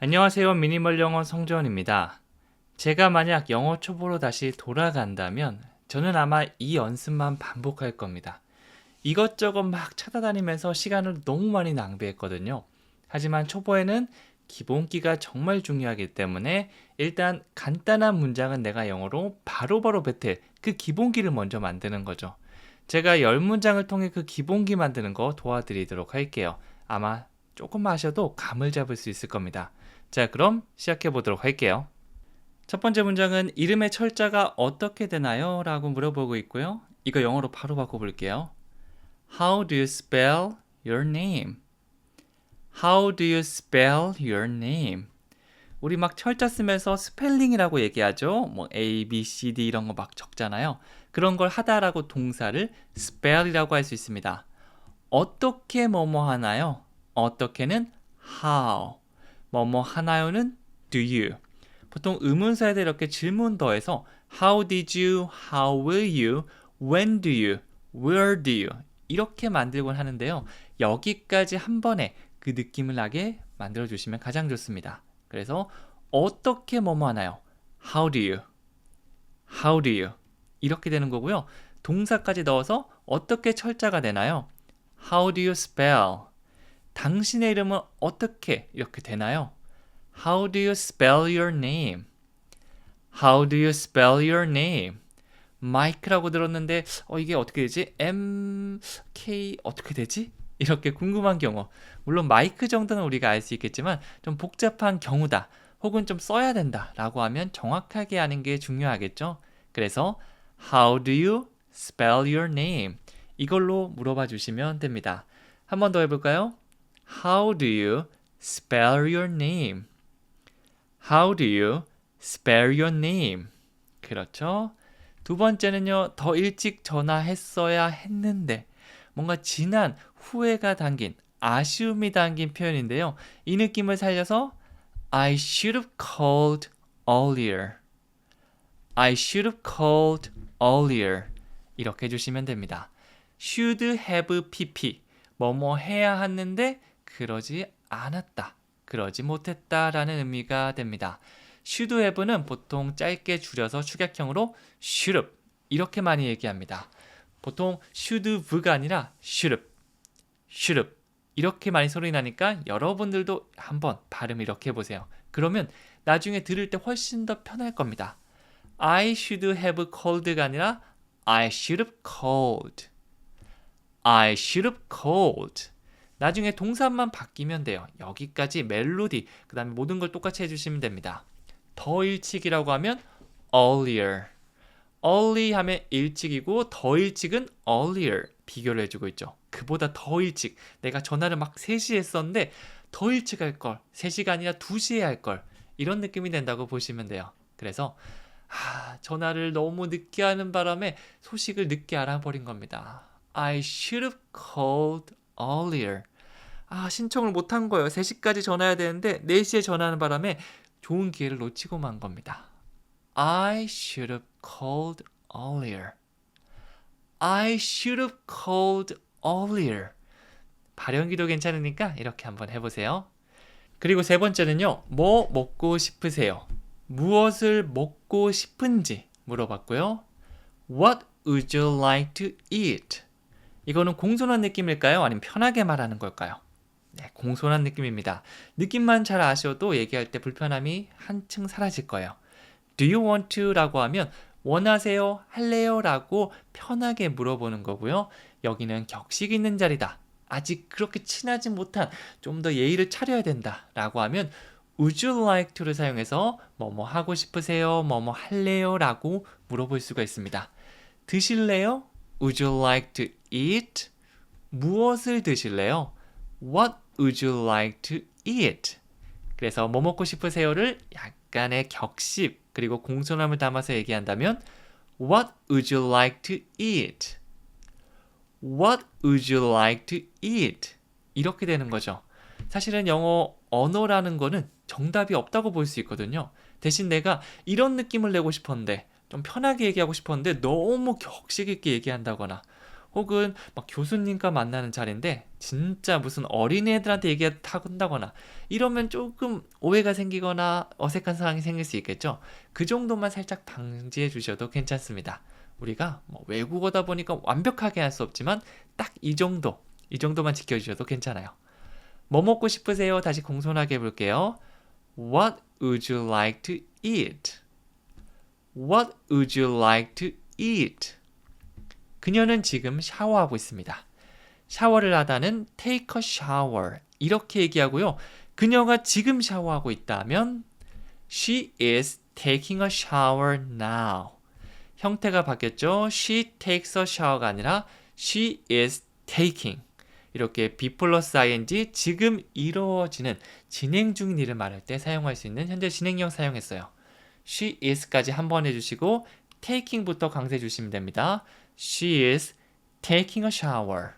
안녕하세요. 미니멀 영어 성재원입니다. 제가 만약 영어 초보로 다시 돌아간다면 저는 아마 이 연습만 반복할 겁니다. 이것저것 막 찾아다니면서 시간을 너무 많이 낭비했거든요. 하지만 초보에는 기본기가 정말 중요하기 때문에 일단 간단한 문장은 내가 영어로 바로바로 뱉을 그 기본기를 먼저 만드는 거죠. 제가 10문장을 통해 그 기본기 만드는 거 도와드리도록 할게요. 아마 조금만 하셔도 감을 잡을 수 있을 겁니다. 자, 그럼 시작해 보도록 할게요. 첫 번째 문장은 이름의 철자가 어떻게 되나요? 라고 물어보고 있고요. 이거 영어로 바로 바꿔볼게요. How do you spell your name? How do you spell your name? 우리 막 철자 쓰면서 스펠링이라고 얘기하죠. 뭐 A, B, C, D 이런 거 막 적잖아요. 그런 걸 하다라고 동사를 spell이라고 할 수 있습니다. 어떻게 뭐뭐 하나요? 어떻게는 how. 뭐뭐 하나요는 do you. 보통 의문사에다 이렇게 질문 더해서 how did you, how will you, when do you, where do you 이렇게 만들곤 하는데요. 여기까지 한 번에 그 느낌을 나게 만들어 주시면 가장 좋습니다. 그래서 어떻게 뭐뭐 하나요? How do you, how do you 이렇게 되는 거고요. 동사까지 넣어서 어떻게 철자가 되나요? How do you spell? 당신의 이름은 어떻게 이렇게 되나요? How do you spell your name? How do you spell your name? 마이크라고 들었는데 이게 어떻게 되지? K 어떻게 되지? 이렇게 궁금한 경우. 물론 마이크 정도는 우리가 알 수 있겠지만 좀 복잡한 경우다. 혹은 좀 써야 된다 라고 하면 정확하게 하는 게 중요하겠죠? 그래서 How do you spell your name? 이걸로 물어봐 주시면 됩니다. 한 번 더 해볼까요? How do you spell your name? How do you spell your name? 그렇죠. 두 번째는요, 더 일찍 전화했어야 했는데, 뭔가 지난 후회가 담긴, 아쉬움이 담긴 표현인데요. 이 느낌을 살려서 I should have called earlier. I should have called earlier. 이렇게 해주시면 됩니다. should have pp. 뭐뭐 해야 했는데, 그러지 않았다. 그러지 못했다 라는 의미가 됩니다. should have는 보통 짧게 줄여서 축약형으로 should have 이렇게 많이 얘기합니다. 보통 should have가 아니라 should have, should have 이렇게 많이 소리 나니까 여러분들도 한번 발음 이렇게 해보세요. 그러면 나중에 들을 때 훨씬 더 편할 겁니다. I should have called가 아니라 I should have called. I should have called. 나중에 동사만 바뀌면 돼요. 여기까지 멜로디, 그 다음에 모든 걸 똑같이 해주시면 됩니다. 더 일찍이라고 하면 earlier. early 하면 일찍이고 더 일찍은 earlier 비교를 해주고 있죠. 그보다 더 일찍. 내가 전화를 막 3시에 했었는데 더 일찍 할 걸. 3시가 아니라 2시에 할 걸. 이런 느낌이 된다고 보시면 돼요. 그래서 전화를 너무 늦게 하는 바람에 소식을 늦게 알아버린 겁니다. I should have called earlier. 신청을 못한 거예요. 3시까지 전화해야 되는데 4시에 전화하는 바람에 좋은 기회를 놓치고 만 겁니다. I should have called earlier. I should have called earlier. 발연기도 괜찮으니까 이렇게 한번 해보세요. 그리고 세 번째는요. 뭐 먹고 싶으세요? 무엇을 먹고 싶은지 물어봤고요. What would you like to eat? 이거는 공손한 느낌일까요? 아니면 편하게 말하는 걸까요? 네, 공손한 느낌입니다. 느낌만 잘 아셔도 얘기할 때 불편함이 한층 사라질 거예요. Do you want to? 라고 하면 원하세요? 할래요? 라고 편하게 물어보는 거고요. 여기는 격식 있는 자리다. 아직 그렇게 친하지 못한 좀 더 예의를 차려야 된다. 라고 하면 Would you like to를 사용해서 뭐뭐 하고 싶으세요? 뭐뭐 할래요? 라고 물어볼 수가 있습니다. 드실래요? Would you like to eat? 무엇을 드실래요? What would you like to eat? 그래서 뭐 먹고 싶으세요를 약간의 격식 그리고 공손함을 담아서 얘기한다면 What would you like to eat? What would you like to eat? 이렇게 되는 거죠. 사실은 영어 언어라는 거는 정답이 없다고 볼 수 있거든요. 대신 내가 이런 느낌을 내고 싶었는데 좀 편하게 얘기하고 싶었는데 너무 격식 있게 얘기한다거나 혹은 막 교수님과 만나는 자리인데 진짜 무슨 어린애들한테 얘기한다거나 이러면 조금 오해가 생기거나 어색한 상황이 생길 수 있겠죠. 그 정도만 살짝 방지해 주셔도 괜찮습니다. 우리가 뭐 외국어다 보니까 완벽하게 할 수 없지만 딱 이 정도만 지켜주셔도 괜찮아요. 뭐 먹고 싶으세요? 다시 공손하게 해볼게요. What would you like to eat? What would you like to eat? 그녀는 지금 샤워하고 있습니다. 샤워를 하다는 take a shower 이렇게 얘기하고요. 그녀가 지금 샤워하고 있다면 She is taking a shower now. 형태가 바뀌었죠. She takes a shower가 아니라 She is taking. 이렇게 be 플러스 ing 지금 이루어지는 진행 중인 일을 말할 때 사용할 수 있는 현재 진행형 사용했어요. She is까지 한번 해주시고 taking부터 강조해 주시면 됩니다. She is taking a shower.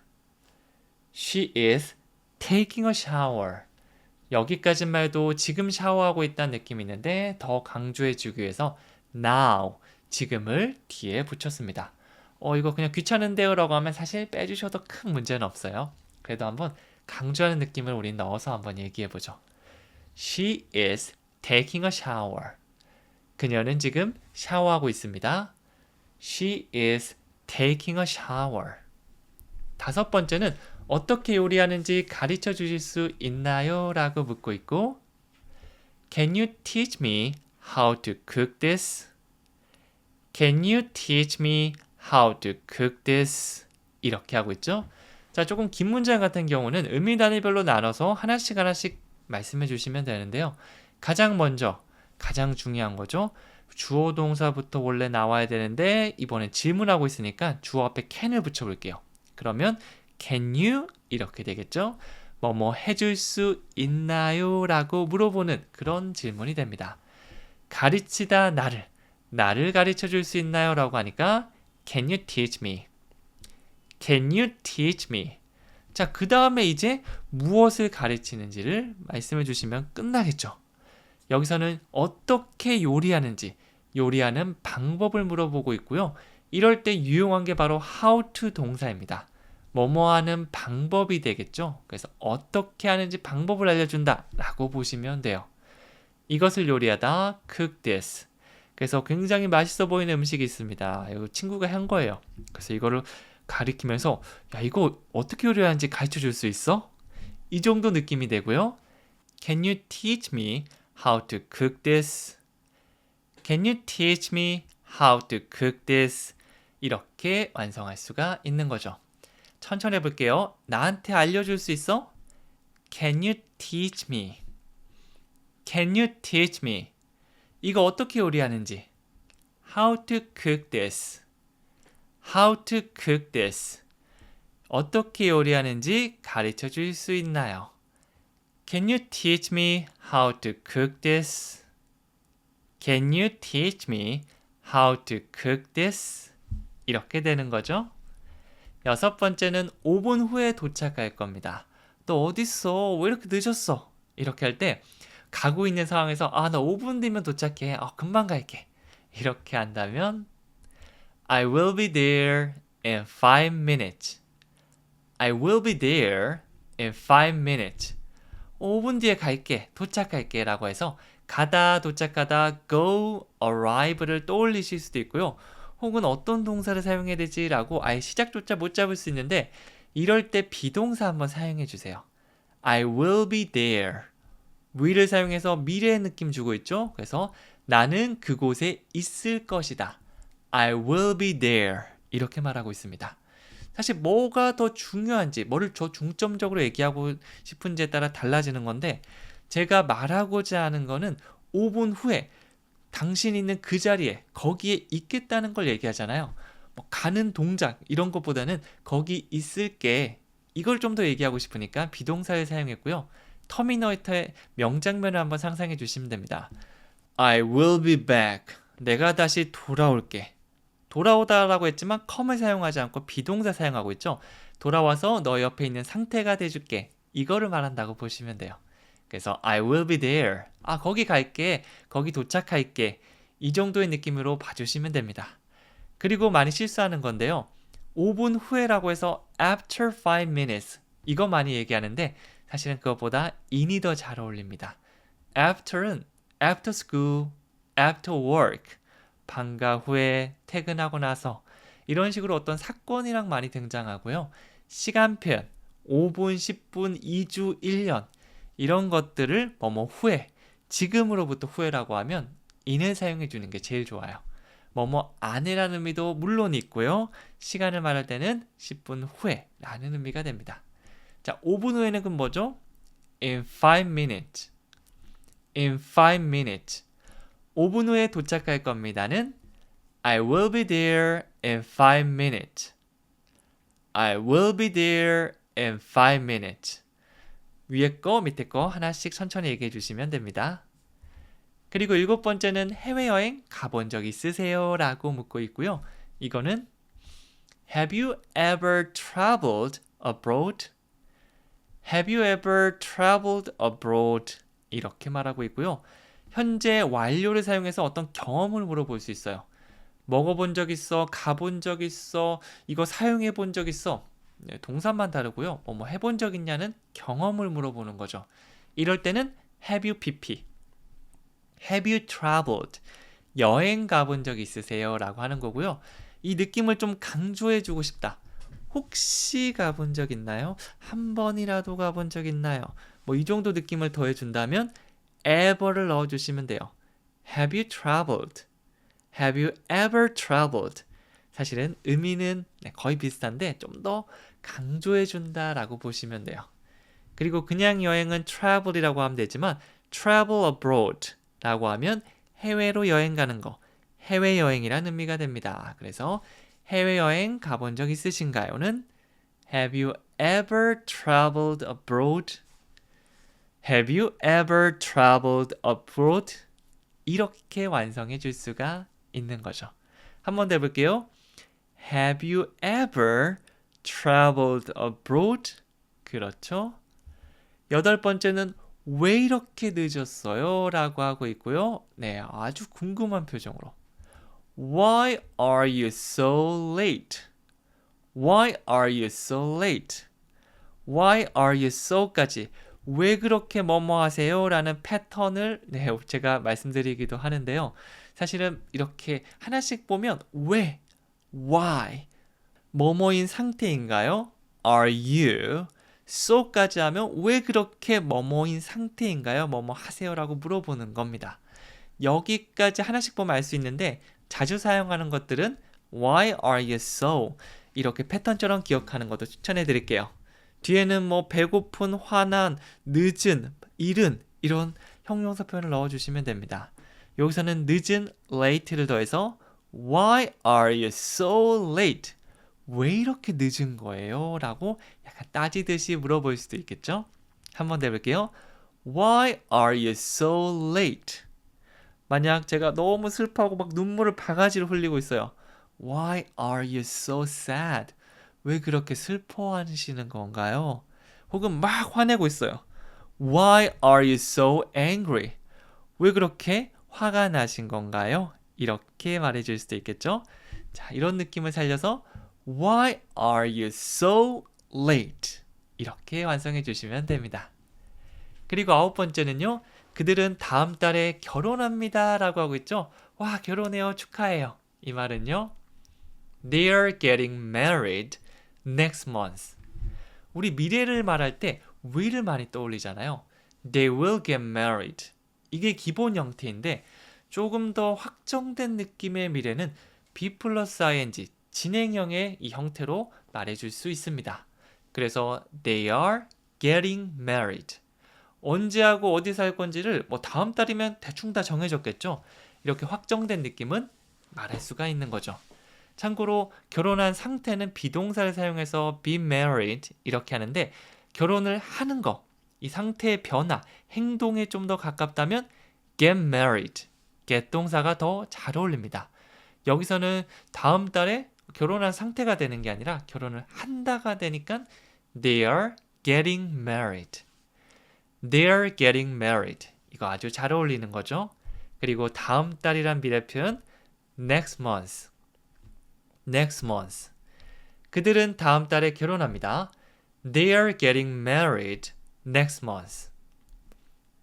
She is taking a shower. 여기까지만 해도 지금 샤워하고 있다는 느낌이 있는데 더 강조해 주기 위해서 now, 지금을 뒤에 붙였습니다. 이거 그냥 귀찮은데요 라고 하면 사실 빼주셔도 큰 문제는 없어요. 그래도 한번 강조하는 느낌을 우린 넣어서 한번 얘기해 보죠. She is taking a shower. 그녀는 지금 샤워하고 있습니다. She is taking a shower. 다섯 번째는 어떻게 요리하는지 가르쳐 주실 수 있나요? 라고 묻고 있고 Can you teach me how to cook this? Can you teach me how to cook this? 이렇게 하고 있죠. 자, 조금 긴 문장 같은 경우는 의미 단위별로 나눠서 하나씩 말씀해 주시면 되는데요. 가장 먼저, 가장 중요한 거죠. 주어 동사부터 원래 나와야 되는데 이번엔 질문하고 있으니까 주어 앞에 can을 붙여볼게요. 그러면 can you? 이렇게 되겠죠. 뭐 해줄 수 있나요? 라고 물어보는 그런 질문이 됩니다. 가르치다 나를 가르쳐 줄 수 있나요? 라고 하니까 Can you teach me? Can you teach me? 자, 그 다음에 이제 무엇을 가르치는지를 말씀해 주시면 끝나겠죠. 여기서는 어떻게 요리하는지, 요리하는 방법을 물어보고 있고요. 이럴 때 유용한 게 바로 how to 동사입니다. 뭐뭐 하는 방법이 되겠죠. 그래서 어떻게 하는지 방법을 알려준다 라고 보시면 돼요. 이것을 요리하다 cook this. 그래서 굉장히 맛있어 보이는 음식이 있습니다. 이거 친구가 한 거예요. 그래서 이거를 가리키면서 야, 이거 어떻게 요리하는지 가르쳐 줄 수 있어? 이 정도 느낌이 되고요. Can you teach me how to cook this? Can you teach me how to cook this? 이렇게 완성할 수가 있는 거죠. 천천히 해볼게요. 나한테 알려줄 수 있어? Can you teach me? Can you teach me? 이거 어떻게 요리하는지. How to cook this? How to cook this? 어떻게 요리하는지 가르쳐 줄 수 있나요? Can you teach me how to cook this? Can you teach me how to cook this? 이렇게 되는 거죠. 여섯 번째는 5분 후에 도착할 겁니다. 너 어딨어? 왜 이렇게 늦었어? 이렇게 할 때 가고 있는 상황에서 나 5분 뒤면 도착해. 금방 갈게. 이렇게 한다면 I will be there in 5 minutes. I will be there in 5 minutes. 5분 뒤에 갈게. 도착할게 라고 해서 가다, 도착하다, go, arrive를 떠올리실 수도 있고요. 혹은 어떤 동사를 사용해야 되지? 라고 아예 시작조차 못 잡을 수 있는데 이럴 때 비동사 한번 사용해 주세요. I will be there. will을 사용해서 미래의 느낌 주고 있죠. 그래서 나는 그곳에 있을 것이다. I will be there. 이렇게 말하고 있습니다. 사실 뭐가 더 중요한지, 뭐를 더 중점적으로 얘기하고 싶은지에 따라 달라지는 건데 제가 말하고자 하는 거는 5분 후에 당신이 있는 그 자리에 거기에 있겠다는 걸 얘기하잖아요. 뭐 가는 동작 이런 것보다는 거기 있을게 이걸 좀 더 얘기하고 싶으니까 비동사를 사용했고요. 터미네이터의 명장면을 한번 상상해 주시면 됩니다. I will be back. 내가 다시 돌아올게. 돌아오다라고 했지만 come을 사용하지 않고 비동사 사용하고 있죠. 돌아와서 너 옆에 있는 상태가 돼줄게. 이거를 말한다고 보시면 돼요. 그래서 I will be there. 거기 갈게. 거기 도착할게. 이 정도의 느낌으로 봐주시면 됩니다. 그리고 많이 실수하는 건데요. 5분 후에라고 해서 after 5 minutes 이거 많이 얘기하는데 사실은 그것보다 in이 더 잘 어울립니다. after는 after school, after work, 방과 후에 퇴근하고 나서 이런 식으로 어떤 사건이랑 많이 등장하고요. 시간 표현 5분, 10분, 2주, 1년 이런 것들을 뭐뭐 후에 지금으로부터 후에라고 하면 in을 사용해 주는 게 제일 좋아요. 뭐뭐 안에라는 의미도 물론 있고요. 시간을 말할 때는 10분 후에라는 의미가 됩니다. 자, 5분 후에는 그럼 뭐죠? In 5 minutes. In 5 minutes. 5분 후에 도착할 겁니다는 I will be there in 5 minutes. I will be there in 5 minutes. 위에 거, 밑에 거 하나씩 천천히 얘기해 주시면 됩니다. 그리고 7번째는 해외여행 가본 적 있으세요? 라고 묻고 있고요. 이거는 Have you ever traveled abroad? Have you ever traveled abroad? 이렇게 말하고 있고요. 현재 완료를 사용해서 어떤 경험을 물어볼 수 있어요. 먹어본 적 있어? 가본 적 있어? 이거 사용해 본 적 있어? 동사만 다르고요. 뭐 해본 적 있냐는 경험을 물어보는 거죠. 이럴 때는 Have you pp? Have you traveled? 여행 가본 적 있으세요? 라고 하는 거고요. 이 느낌을 좀 강조해 주고 싶다. 혹시 가본 적 있나요? 한 번이라도 가본 적 있나요? 뭐 이 정도 느낌을 더해 준다면 ever를 넣어 주시면 돼요. Have you traveled? Have you ever traveled? 사실은 의미는 거의 비슷한데 좀 더 강조해 준다라고 보시면 돼요. 그리고 그냥 여행은 travel이라고 하면 되지만 travel abroad 라고 하면 해외로 여행 가는 거, 해외여행이라는 의미가 됩니다. 그래서 해외여행 가본 적 있으신가요?는 Have you ever traveled abroad? Have you ever traveled abroad? 이렇게 완성해 줄 수가 있는 거죠. 한 번 더 해볼게요. Have you ever traveled abroad? 그렇죠. 8번째는 왜 이렇게 늦었어요? 라고 하고 있고요. 네, 아주 궁금한 표정으로. Why are you so late? Why are you so late? Why are you so까지 왜 그렇게 뭐뭐 하세요? 라는 패턴을 제가 말씀드리기도 하는데요. 사실은 이렇게 하나씩 보면 왜, why, 뭐뭐인 상태인가요? Are you so까지 하면 왜 그렇게 뭐뭐인 상태인가요? 뭐뭐 하세요? 라고 물어보는 겁니다. 여기까지 하나씩 보면 알 수 있는데 자주 사용하는 것들은 Why are you so? 이렇게 패턴처럼 기억하는 것도 추천해 드릴게요. 뒤에는 뭐 배고픈, 화난, 늦은, 이른 이런 형용사 표현을 넣어주시면 됩니다. 여기서는 늦은 late를 더해서 Why are you so late? 왜 이렇게 늦은 거예요? 라고 약간 따지듯이 물어볼 수도 있겠죠? 한번 더 해볼게요. Why are you so late? 만약 제가 너무 슬퍼하고 막 눈물을 바가지로 흘리고 있어요. Why are you so sad? 왜 그렇게 슬퍼하시는 건가요? 혹은 막 화내고 있어요. Why are you so angry? 왜 그렇게 화가 나신 건가요? 이렇게 말해줄 수도 있겠죠? 자, 이런 느낌을 살려서 Why are you so late? 이렇게 완성해 주시면 됩니다. 그리고 9번째는요. 그들은 다음 달에 결혼합니다 라고 하고 있죠. 와, 결혼해요. 축하해요. 이 말은요. They are getting married next month. 우리 미래를 말할 때 will을 많이 떠올리잖아요. They will get married. 이게 기본 형태인데 조금 더 확정된 느낌의 미래는 be 플러스 ing, 진행형의 이 형태로 말해줄 수 있습니다. 그래서 they are getting married. 언제 하고 어디서 할 건지를 뭐 다음 달이면 대충 다 정해졌겠죠. 이렇게 확정된 느낌은 말할 수가 있는 거죠. 참고로 결혼한 상태는 비동사를 사용해서 be married 이렇게 하는데 결혼을 하는 거, 이 상태의 변화, 행동에 좀 더 가깝다면 get married, get 동사가 더 잘 어울립니다. 여기서는 다음 달에 결혼한 상태가 되는 게 아니라 결혼을 한다가 되니까 they are getting married. They are getting married. 이거 아주 잘 어울리는 거죠. 그리고 다음 달이란 미래 표현 next month. next month. 그들은 다음 달에 결혼합니다. They are getting married next month.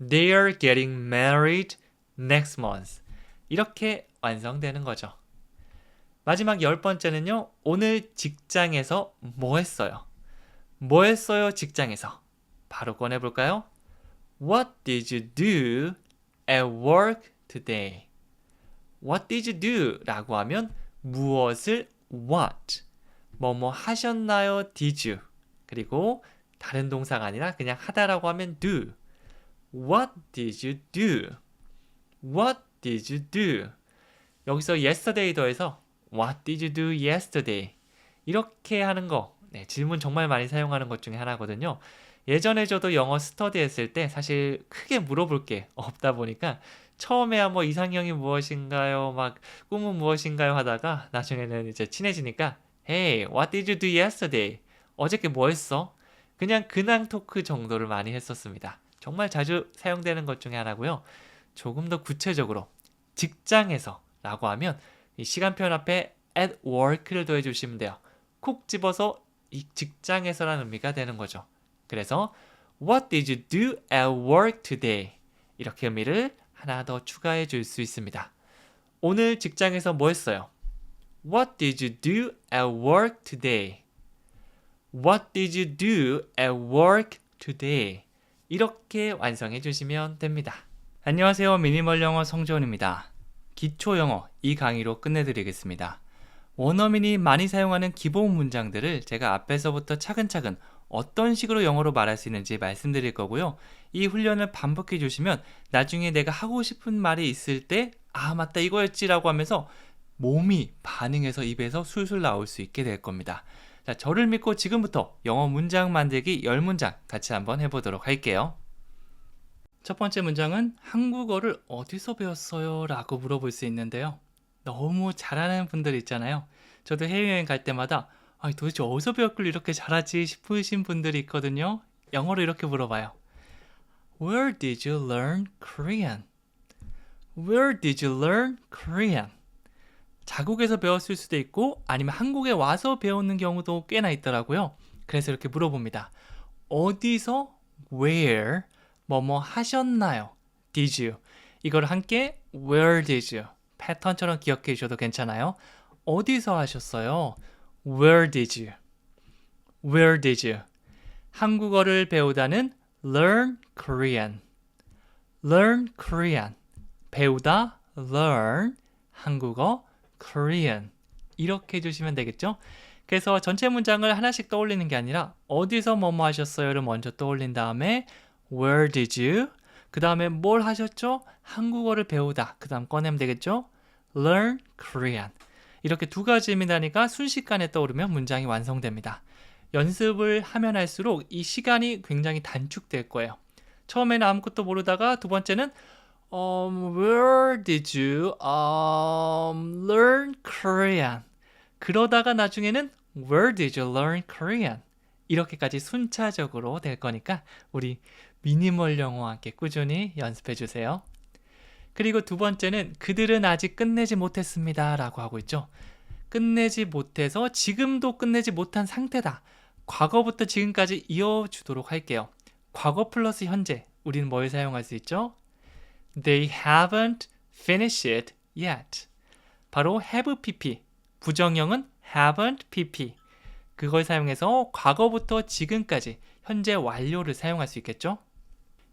They are getting married next month. 이렇게 완성되는 거죠. 마지막 10번째는요. 오늘 직장에서 뭐 했어요? 뭐 했어요, 직장에서? 바로 꺼내볼까요? What did you do at work today? What did you do? 라고 하면 무엇을 what? 뭐뭐 하셨나요? Did you? 그리고 다른 동사가 아니라 그냥 하다라고 하면 do. What did you do? What did you do? 여기서 yesterday 더해서 What did you do yesterday? 이렇게 하는 거 질문 정말 많이 사용하는 것 중에 하나거든요. 예전에 저도 영어 스터디 했을 때 사실 크게 물어볼 게 없다 보니까 처음에야 뭐 이상형이 무엇인가요? 막 꿈은 무엇인가요? 하다가 나중에는 이제 친해지니까 Hey, what did you do yesterday? 어저께 뭐 했어? 그냥 근황 토크 정도를 많이 했었습니다. 정말 자주 사용되는 것 중에 하나고요. 조금 더 구체적으로 직장에서 라고 하면 이 시간 표현 앞에 at work를 더해 주시면 돼요. 콕 집어서 이 직장에서라는 의미가 되는 거죠. 그래서 What did you do at work today? 이렇게 의미를 하나 더 추가해 줄 수 있습니다. 오늘 직장에서 뭐 했어요? What did you do at work today? What did you do at work today? 이렇게 완성해 주시면 됩니다. 안녕하세요. 미니멀 영어 성재원입니다. 기초 영어 이 강의로 끝내드리겠습니다. 원어민이 많이 사용하는 기본 문장들을 제가 앞에서부터 차근차근 어떤 식으로 영어로 말할 수 있는지 말씀드릴 거고요. 이 훈련을 반복해 주시면 나중에 내가 하고 싶은 말이 있을 때 아 맞다 이거였지라고 하면서 몸이 반응해서 입에서 술술 나올 수 있게 될 겁니다. 자, 저를 믿고 지금부터 영어 문장 만들기 10문장 같이 한번 해보도록 할게요. 첫 번째 문장은 한국어를 어디서 배웠어요? 라고 물어볼 수 있는데요. 너무 잘하는 분들 있잖아요. 저도 해외여행 갈 때마다 아니, 도대체 어디서 배웠길 이렇게 잘하지 싶으신 분들이 있거든요. 영어로 이렇게 물어봐요. Where did you learn Korean? Where did you learn Korean? 자국에서 배웠을 수도 있고 아니면 한국에 와서 배우는 경우도 꽤나 있더라고요. 그래서 이렇게 물어봅니다. 어디서 where 뭐뭐 하셨나요? Did you? 이걸 함께 where did you? 패턴처럼 기억해 주셔도 괜찮아요. 어디서 하셨어요? Where did you? Where did you? 한국어를 배우다는 learn Korean. learn Korean. 배우다 learn 한국어 Korean. 이렇게 해주시면 되겠죠? 그래서 전체 문장을 하나씩 떠올리는 게 아니라 어디서 뭐뭐 하셨어요를 먼저 떠올린 다음에 Where did you? 그 다음에 뭘 하셨죠? 한국어를 배우다. 그 다음 꺼내면 되겠죠? Learn Korean. 이렇게 두 가지 의미다니까 순식간에 떠오르면 문장이 완성됩니다. 연습을 하면 할수록 이 시간이 굉장히 단축될 거예요. 처음에는 아무것도 모르다가 두 번째는 Where did you learn Korean? 그러다가 나중에는 Where did you learn Korean? 이렇게까지 순차적으로 될 거니까 우리 미니멀 영어와 함께 꾸준히 연습해 주세요. 그리고 두 번째는 그들은 아직 끝내지 못했습니다 라고 하고 있죠. 끝내지 못해서 지금도 끝내지 못한 상태다. 과거부터 지금까지 이어주도록 할게요. 과거 플러스 현재 우리는 뭘 사용할 수 있죠? They haven't finished it yet. 바로 have pp. 부정형은 haven't pp. 그걸 사용해서 과거부터 지금까지 현재 완료를 사용할 수 있겠죠?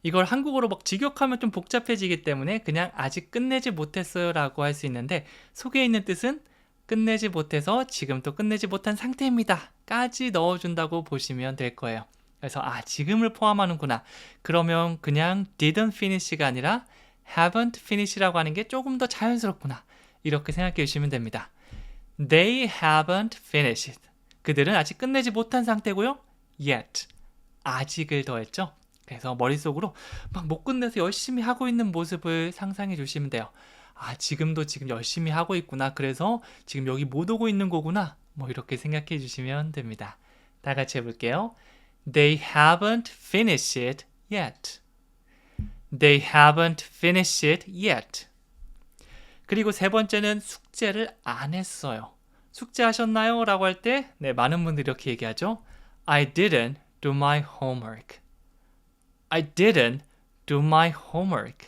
이걸 한국어로 막 직역하면 좀 복잡해지기 때문에 그냥 아직 끝내지 못했어요 라고 할 수 있는데 속에 있는 뜻은 끝내지 못해서 지금도 끝내지 못한 상태입니다 까지 넣어준다고 보시면 될 거예요. 그래서 지금을 포함하는구나. 그러면 그냥 didn't finish가 아니라 haven't finish라고 하는 게 조금 더 자연스럽구나. 이렇게 생각해 주시면 됩니다. They haven't finished. 그들은 아직 끝내지 못한 상태고요. Yet. 아직을 더했죠. 그래서 머릿속으로 막 못 끝내서 열심히 하고 있는 모습을 상상해 주시면 돼요. 지금도 지금 열심히 하고 있구나. 그래서 지금 여기 못 오고 있는 거구나. 뭐 이렇게 생각해 주시면 됩니다. 다 같이 해볼게요. They haven't finished it yet. They haven't finished it yet. 그리고 세 번째는 숙제를 안 했어요. 숙제하셨나요? 라고 할 때 많은 분들이 이렇게 얘기하죠. I didn't do my homework. I didn't do my homework.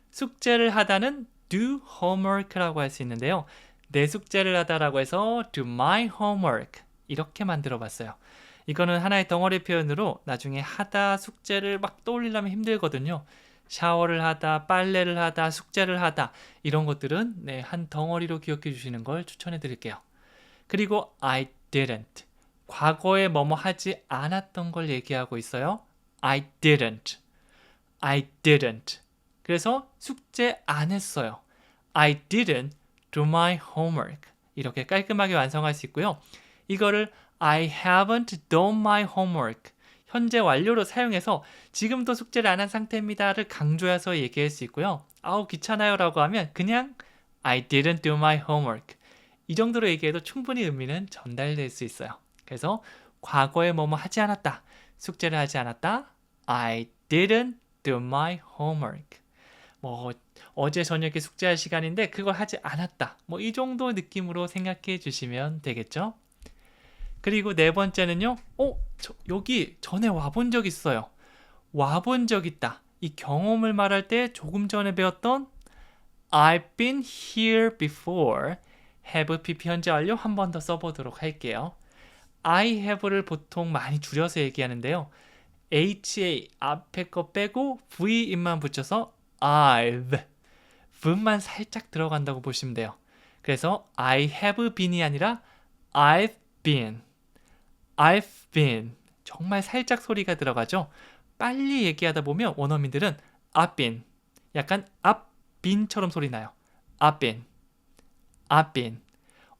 숙제를 하다는 do homework라고 할 수 있는데요. 내 숙제를 하다라고 해서 do my homework 이렇게 만들어 봤어요. 이거는 하나의 덩어리 표현으로 나중에 하다 숙제를 막 떠올리려면 힘들거든요. 샤워를 하다, 빨래를 하다, 숙제를 하다 이런 것들은 한 덩어리로 기억해 주시는 걸 추천해 드릴게요. 그리고 I didn't. 과거에 뭐뭐 하지 않았던 걸 얘기하고 있어요. I didn't. I didn't. 그래서 숙제 안 했어요. I didn't do my homework. 이렇게 깔끔하게 완성할 수 있고요. 이거를 I haven't done my homework. 현재 완료로 사용해서 지금도 숙제를 안 한 상태입니다를 강조해서 얘기할 수 있고요. 아우 귀찮아요 라고 하면 그냥 I didn't do my homework. 이 정도로 얘기해도 충분히 의미는 전달될 수 있어요. 그래서 과거에 뭐뭐 하지 않았다. 숙제를 하지 않았다. I didn't do my homework. 어제 저녁에 숙제할 시간인데 그걸 하지 않았다. 이 정도 느낌으로 생각해 주시면 되겠죠? 그리고 네 번째는요. 여기 전에 와본 적 있어요. 와본 적 있다. 이 경험을 말할 때 조금 전에 배웠던 I've been here before. have pp 현재 완료 한 번 더 써보도록 할게요. I have를 보통 많이 줄여서 얘기하는데요. ha 앞에 거 빼고 v만 붙여서 I've v만 살짝 들어간다고 보시면 돼요. 그래서 I have been이 아니라 I've been. I've been. 정말 살짝 소리가 들어가죠. 빨리 얘기하다 보면 원어민들은 I've been. 약간 I've been처럼 소리 나요. I've been. I've been.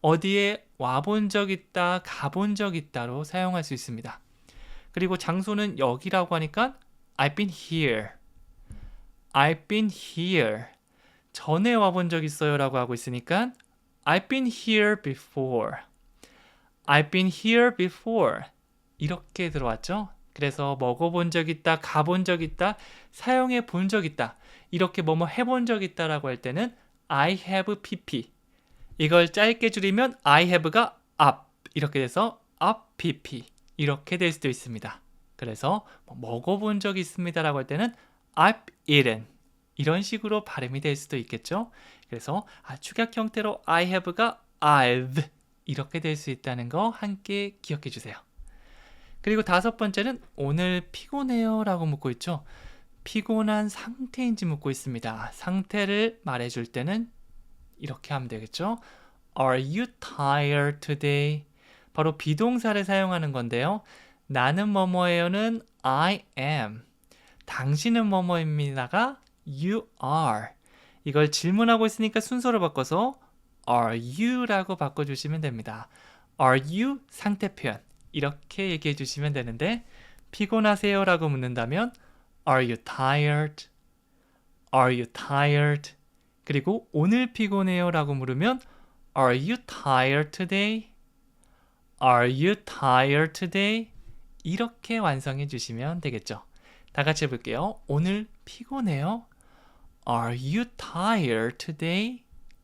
어디에 와본 적 있다, 가본 적 있다로 사용할 수 있습니다. 그리고 장소는 여기라고 하니까 I've been here. I've been here. 전에 와본 적 있어요 라고 하고 있으니까 I've been here before. I've been here before. 이렇게 들어왔죠? 그래서 먹어본 적 있다, 가본 적 있다, 사용해 본 적 있다. 이렇게 뭐뭐 해본 적 있다라고 할 때는 I have pp. 이걸 짧게 줄이면 I have가 up 이렇게 돼서 up pp 이렇게 될 수도 있습니다. 그래서 먹어본 적이 있습니다라고 할 때는 I've eaten 이런 식으로 발음이 될 수도 있겠죠. 그래서 축약 형태로 I have가 I've 이렇게 될 수 있다는 거 함께 기억해 주세요. 그리고 다섯 번째는 오늘 피곤해요 라고 묻고 있죠. 피곤한 상태인지 묻고 있습니다. 상태를 말해줄 때는 이렇게 하면 되겠죠. Are you tired today? 바로 비동사를 사용하는 건데요. 나는 뭐뭐예요는 I am. 당신은 뭐뭐입니다가 you are. 이걸 질문하고 있으니까 순서를 바꿔서 Are you? 라고 바꿔주시면 됩니다. Are you? 상태 표현. 이렇게 얘기해 주시면 되는데 피곤하세요? 라고 묻는다면 Are you tired? Are you tired? 그리고 오늘 피곤해요? 라고 물으면 Are you tired today? Are you tired today? 이렇게 완성해 주시면 되겠죠. 다 같이 해볼게요. 오늘 피곤해요? Are you tired today?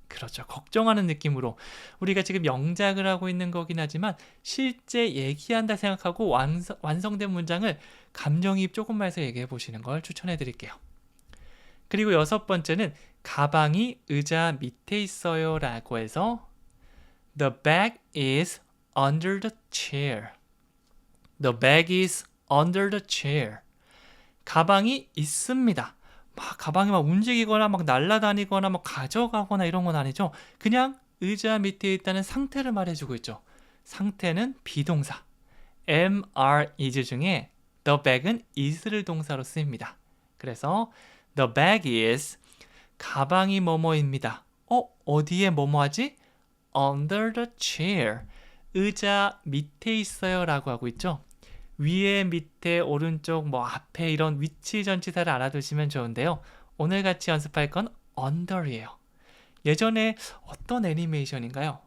그렇죠. 걱정하는 느낌으로 우리가 지금 영작을 하고 있는 거긴 하지만 실제 얘기한다 생각하고 완성된 문장을 감정이입 조금만 해서 얘기해 보시는 걸 추천해 드릴게요. 그리고 여섯 번째는 가방이 의자 밑에 있어요 라고 해서 The bag is under the chair. The bag is under the chair. 가방이 있습니다. 가방이 막 움직이거나 막 날아다니거나 막 가져가거나 이런 건 아니죠. 그냥 의자 밑에 있다는 상태를 말해주고 있죠. 상태는 비동사. am, are, is 중에 the bag은 is를 동사로 쓰입니다. 그래서 the bag is 가방이 뭐뭐입니다. 어디에 뭐뭐하지? under the chair. 의자 밑에 있어요 라고 하고 있죠. 위에, 밑에, 오른쪽, 앞에 이런 위치 전치사를 알아두시면 좋은데요. 오늘 같이 연습할 건 under이에요. 예전에 어떤 애니메이션인가요?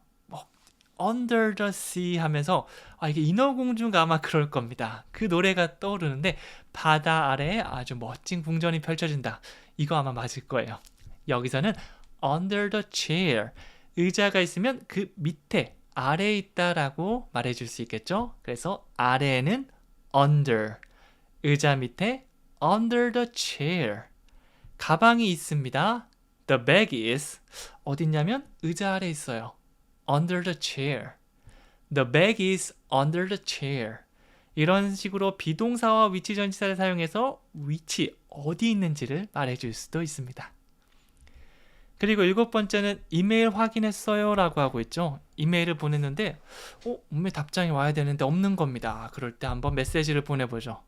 Under the Sea 하면서 이게 인어공주가 아마 그럴 겁니다. 그 노래가 떠오르는데 바다 아래에 아주 멋진 궁전이 펼쳐진다. 이거 아마 맞을 거예요. 여기서는 under the chair 의자가 있으면 그 밑에 아래에 있다라고 말해줄 수 있겠죠? 그래서 아래에는 under, 의자 밑에 under the chair. 가방이 있습니다. The bag is 어디 있냐면 의자 아래에 있어요. under the chair. The bag is under the chair. 이런 식으로 비동사와 위치 전치사를 사용해서 위치, 어디 있는지를 말해줄 수도 있습니다. 그리고 7번째는 이메일 확인했어요 라고 하고 있죠. 이메일을 보냈는데 분명히 답장이 와야 되는데 없는 겁니다. 그럴 때 한번 메시지를 보내보죠.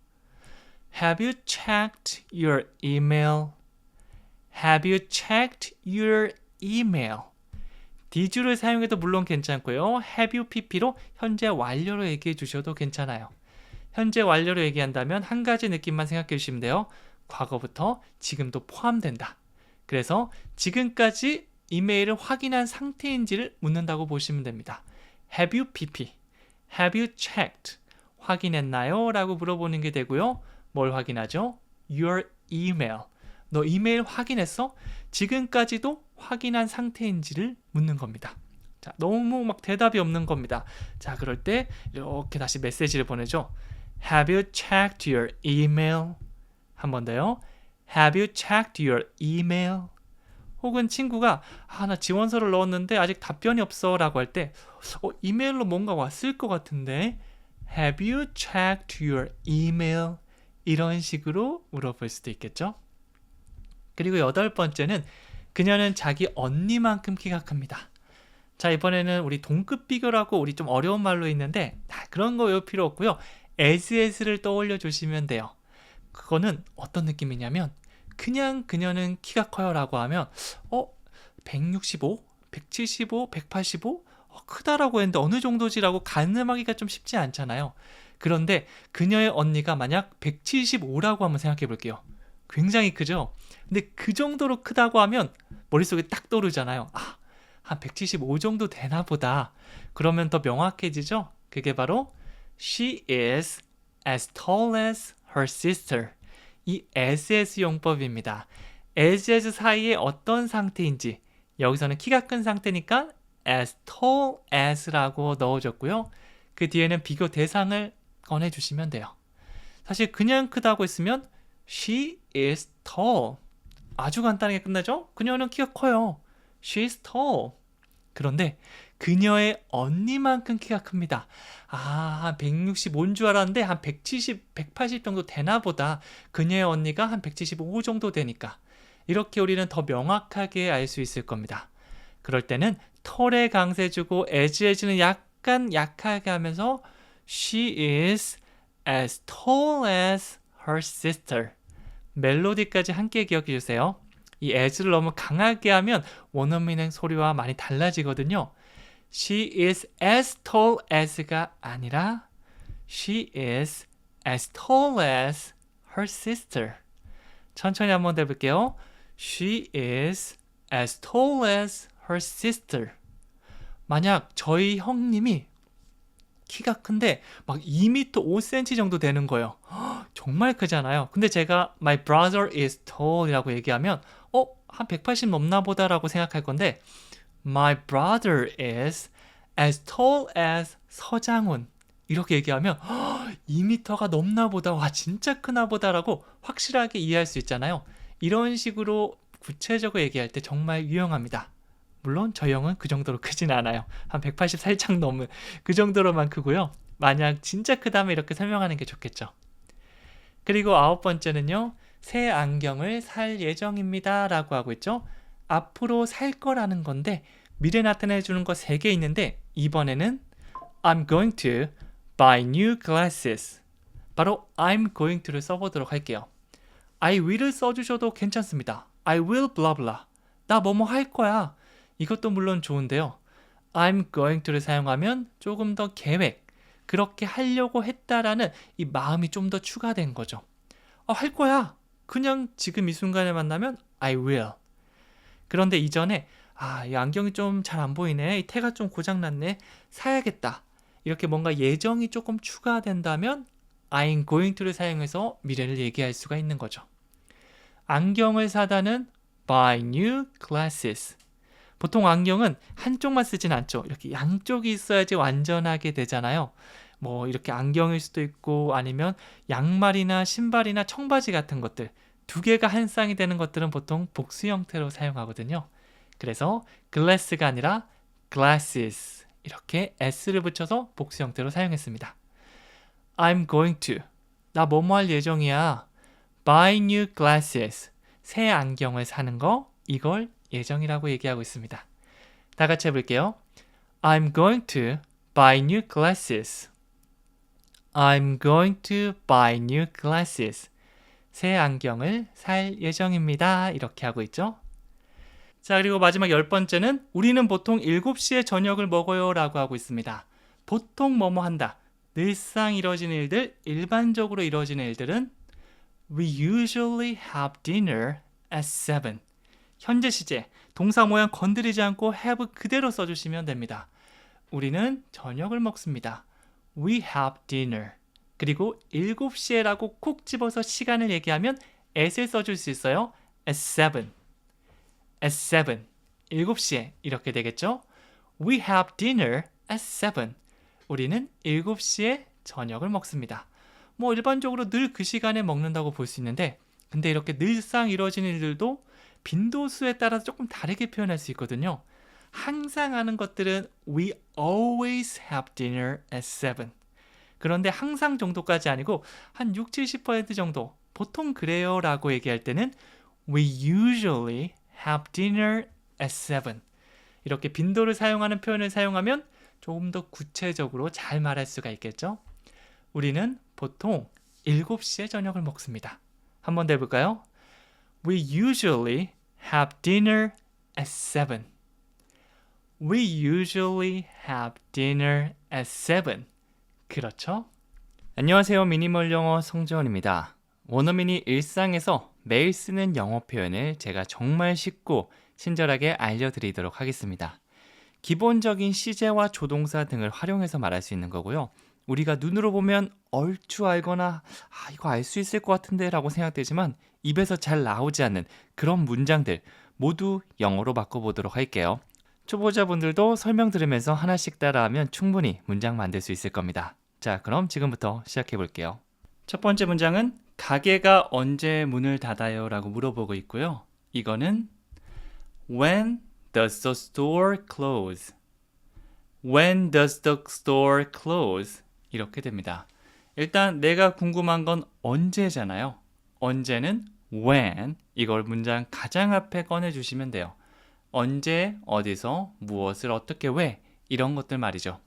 Have you checked your email? Have you checked your email? did를 사용해도 물론 괜찮고요. have you pp로 현재 완료로 얘기해 주셔도 괜찮아요. 현재 완료로 얘기한다면 한 가지 느낌만 생각해 주시면 돼요. 과거부터 지금도 포함된다. 그래서 지금까지 이메일을 확인한 상태인지를 묻는다고 보시면 됩니다. Have you pp? Have you checked? 확인했나요? 라고 물어보는 게 되고요. 뭘 확인하죠? Your email. 너 이메일 확인했어? 지금까지도 확인한 상태인지를 묻는 겁니다. 자, 너무 막 대답이 없는 겁니다. 자, 그럴 때 이렇게 다시 메시지를 보내죠. Have you checked your email? 한 번 더요. Have you checked your email? 혹은 친구가 나 지원서를 넣었는데 아직 답변이 없어 라고 할 때 이메일로 뭔가 왔을 것 같은데 Have you checked your email? 이런 식으로 물어볼 수도 있겠죠. 그리고 8번째는 그녀는 자기 언니만큼 키가 큽니다. 자, 이번에는 우리 동급 비교라고 우리 좀 어려운 말로 있는데 그런 거 외울 필요 없고요. as를 떠올려 주시면 돼요. 그거는 어떤 느낌이냐면 그냥 그녀는 키가 커요 라고 하면 165, 175, 185? 크다라고 했는데 어느 정도지라고 가늠하기가 좀 쉽지 않잖아요. 그런데 그녀의 언니가 만약 175라고 한번 생각해 볼게요. 굉장히 크죠? 근데 그 정도로 크다고 하면 머릿속에 딱 떠오르잖아요. 한 175 정도 되나 보다. 그러면 더 명확해지죠? 그게 바로 She is as tall as her sister. 이 as 용법입니다. as 사이에 어떤 상태인지 여기서는 키가 큰 상태니까 as tall as라고 넣어줬고요. 그 뒤에는 비교 대상을 꺼내주시면 돼요. 사실 그냥 크다고 했으면 She is tall. 아주 간단하게 끝나죠? 그녀는 키가 커요. She is tall. 그런데 그녀의 언니만큼 키가 큽니다. 한 165인 줄 알았는데 한 170, 180 정도 되나 보다. 그녀의 언니가 한 175 정도 되니까. 이렇게 우리는 더 명확하게 알 수 있을 겁니다. 그럴 때는 털에 강세 주고 as는 약간 약하게 하면서 She is as tall as her sister. 멜로디까지 함께 기억해 주세요. 이 as를 너무 강하게 하면 원어민의 소리와 많이 달라지거든요. She is as tall as가 아니라 She is as tall as her sister. 천천히 한번 해볼게요. She is as tall as her sister. 만약 저희 형님이 키가 큰데 막 2m 5cm 정도 되는 거예요. 정말 크잖아요. 근데 제가 My brother is tall 이라고 얘기하면 한 180 넘나 보다라고 생각할 건데 My brother is as tall as 서장훈 이렇게 얘기하면 2m가 넘나 보다, 와 진짜 크나 보다라고 확실하게 이해할 수 있잖아요. 이런 식으로 구체적으로 얘기할 때 정말 유용합니다. 물론 저 형은 그 정도로 크진 않아요. 한 180 살짝 넘은 그 정도로만 크고요. 만약 진짜 크다면 이렇게 설명하는 게 좋겠죠. 그리고 9번째는요. 새 안경을 살 예정입니다 라고 하고 있죠. 앞으로 살 거라는 건데 미래 나타내 주는 거 3개 있는데 이번에는 I'm going to buy new glasses. 바로 I'm going to를 써보도록 할게요. I will을 써주셔도 괜찮습니다. I will blah blah. 나 뭐뭐 할 거야. 이것도 물론 좋은데요. I'm going to를 사용하면 조금 더 계획, 그렇게 하려고 했다라는 이 마음이 좀 더 추가된 거죠. 할 거야. 그냥 지금 이 순간에 만나면 I will. 그런데 이전에 이 안경이 좀 잘 안 보이네. 이 태가 좀 고장났네. 사야겠다. 이렇게 뭔가 예정이 조금 추가된다면 I'm going to를 사용해서 미래를 얘기할 수가 있는 거죠. 안경을 사다는 buy new glasses. 보통 안경은 한쪽만 쓰진 않죠. 이렇게 양쪽이 있어야지 완전하게 되잖아요. 뭐 이렇게 안경일 수도 있고 아니면 양말이나 신발이나 청바지 같은 것들 두 개가 한 쌍이 되는 것들은 보통 복수 형태로 사용하거든요. 그래서 glass가 아니라 glasses 이렇게 s를 붙여서 복수 형태로 사용했습니다. I'm going to 나 뭐뭐 할 예정이야. buy new glasses 새 안경을 사는 거 이걸 예정이라고 얘기하고 있습니다. 다 같이 해볼게요. I'm going to buy new glasses. I'm going to buy new glasses. 새 안경을 살 예정입니다. 이렇게 하고 있죠. 자, 그리고 마지막 10번째는 우리는 보통 7시에 저녁을 먹어요 라고 하고 있습니다. 보통 뭐뭐 한다. 늘상 이루어지는 일들, 일반적으로 이루어지는 일들은 We usually have dinner at 7. 현재 시제, 동사 모양 건드리지 않고 have 그대로 써주시면 됩니다. 우리는 저녁을 먹습니다. We have dinner. 그리고 7시에 라고 콕 집어서 시간을 얘기하면 at을 써줄 수 있어요. at 7. at 7. 7시에 이렇게 되겠죠? We have dinner at 7. 우리는 7시에 저녁을 먹습니다. 뭐 일반적으로 늘 그 시간에 먹는다고 볼 수 있는데 근데 이렇게 늘상 이루어지는 일들도 빈도수에 따라서 조금 다르게 표현할 수 있거든요. 항상 하는 것들은 We always have dinner at 7. 그런데 항상 정도까지 아니고 한 60-70% 정도 보통 그래요 라고 얘기할 때는 We usually have dinner at 7. 이렇게 빈도를 사용하는 표현을 사용하면 조금 더 구체적으로 잘 말할 수가 있겠죠. 우리는 보통 7시에 저녁을 먹습니다. 한번 더 해볼까요? We usually have dinner at 7. We usually have dinner at 7. 그렇죠? 안녕하세요. 미니멀 영어 성재원입니다. 원어민이 일상에서 매일 쓰는 영어 표현을 제가 정말 쉽고 친절하게 알려드리도록 하겠습니다. 기본적인 시제와 조동사 등을 활용해서 말할 수 있는 거고요. 우리가 눈으로 보면 얼추 알거나 이거 알 수 있을 것 같은데 라고 생각되지만 입에서 잘 나오지 않는 그런 문장들 모두 영어로 바꿔보도록 할게요. 초보자분들도 설명 들으면서 하나씩 따라하면 충분히 문장 만들 수 있을 겁니다. 자, 그럼 지금부터 시작해 볼게요. 첫 번째 문장은 가게가 언제 문을 닫아요? 라고 물어보고 있고요. 이거는 When does the store close? When does the store close? 이렇게 됩니다. 일단 내가 궁금한 건 언제잖아요. 언제는 when 이걸 문장 가장 앞에 꺼내주시면 돼요. 언제, 어디서, 무엇을, 어떻게, 왜 이런 것들 말이죠.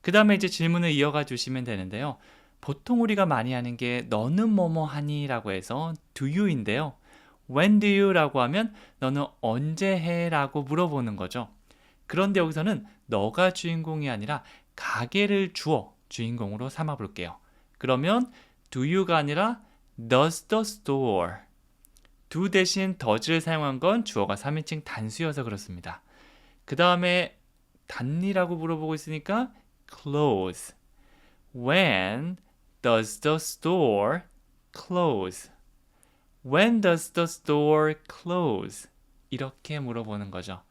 그 다음에 이제 질문을 이어가 주시면 되는데요. 보통 우리가 많이 하는 게 너는 뭐뭐 하니? 라고 해서 do you인데요. When do you? 라고 하면 너는 언제 해? 라고 물어보는 거죠. 그런데 여기서는 너가 주인공이 아니라 가게를 주어 주인공으로 삼아 볼게요. 그러면 do you가 아니라 does the store. do 대신 does를 사용한 건 주어가 3인칭 단수여서 그렇습니다. 그 다음에 닫니라고 물어보고 있으니까 close. When does the store close? When does the store close? 이렇게 물어보는 거죠.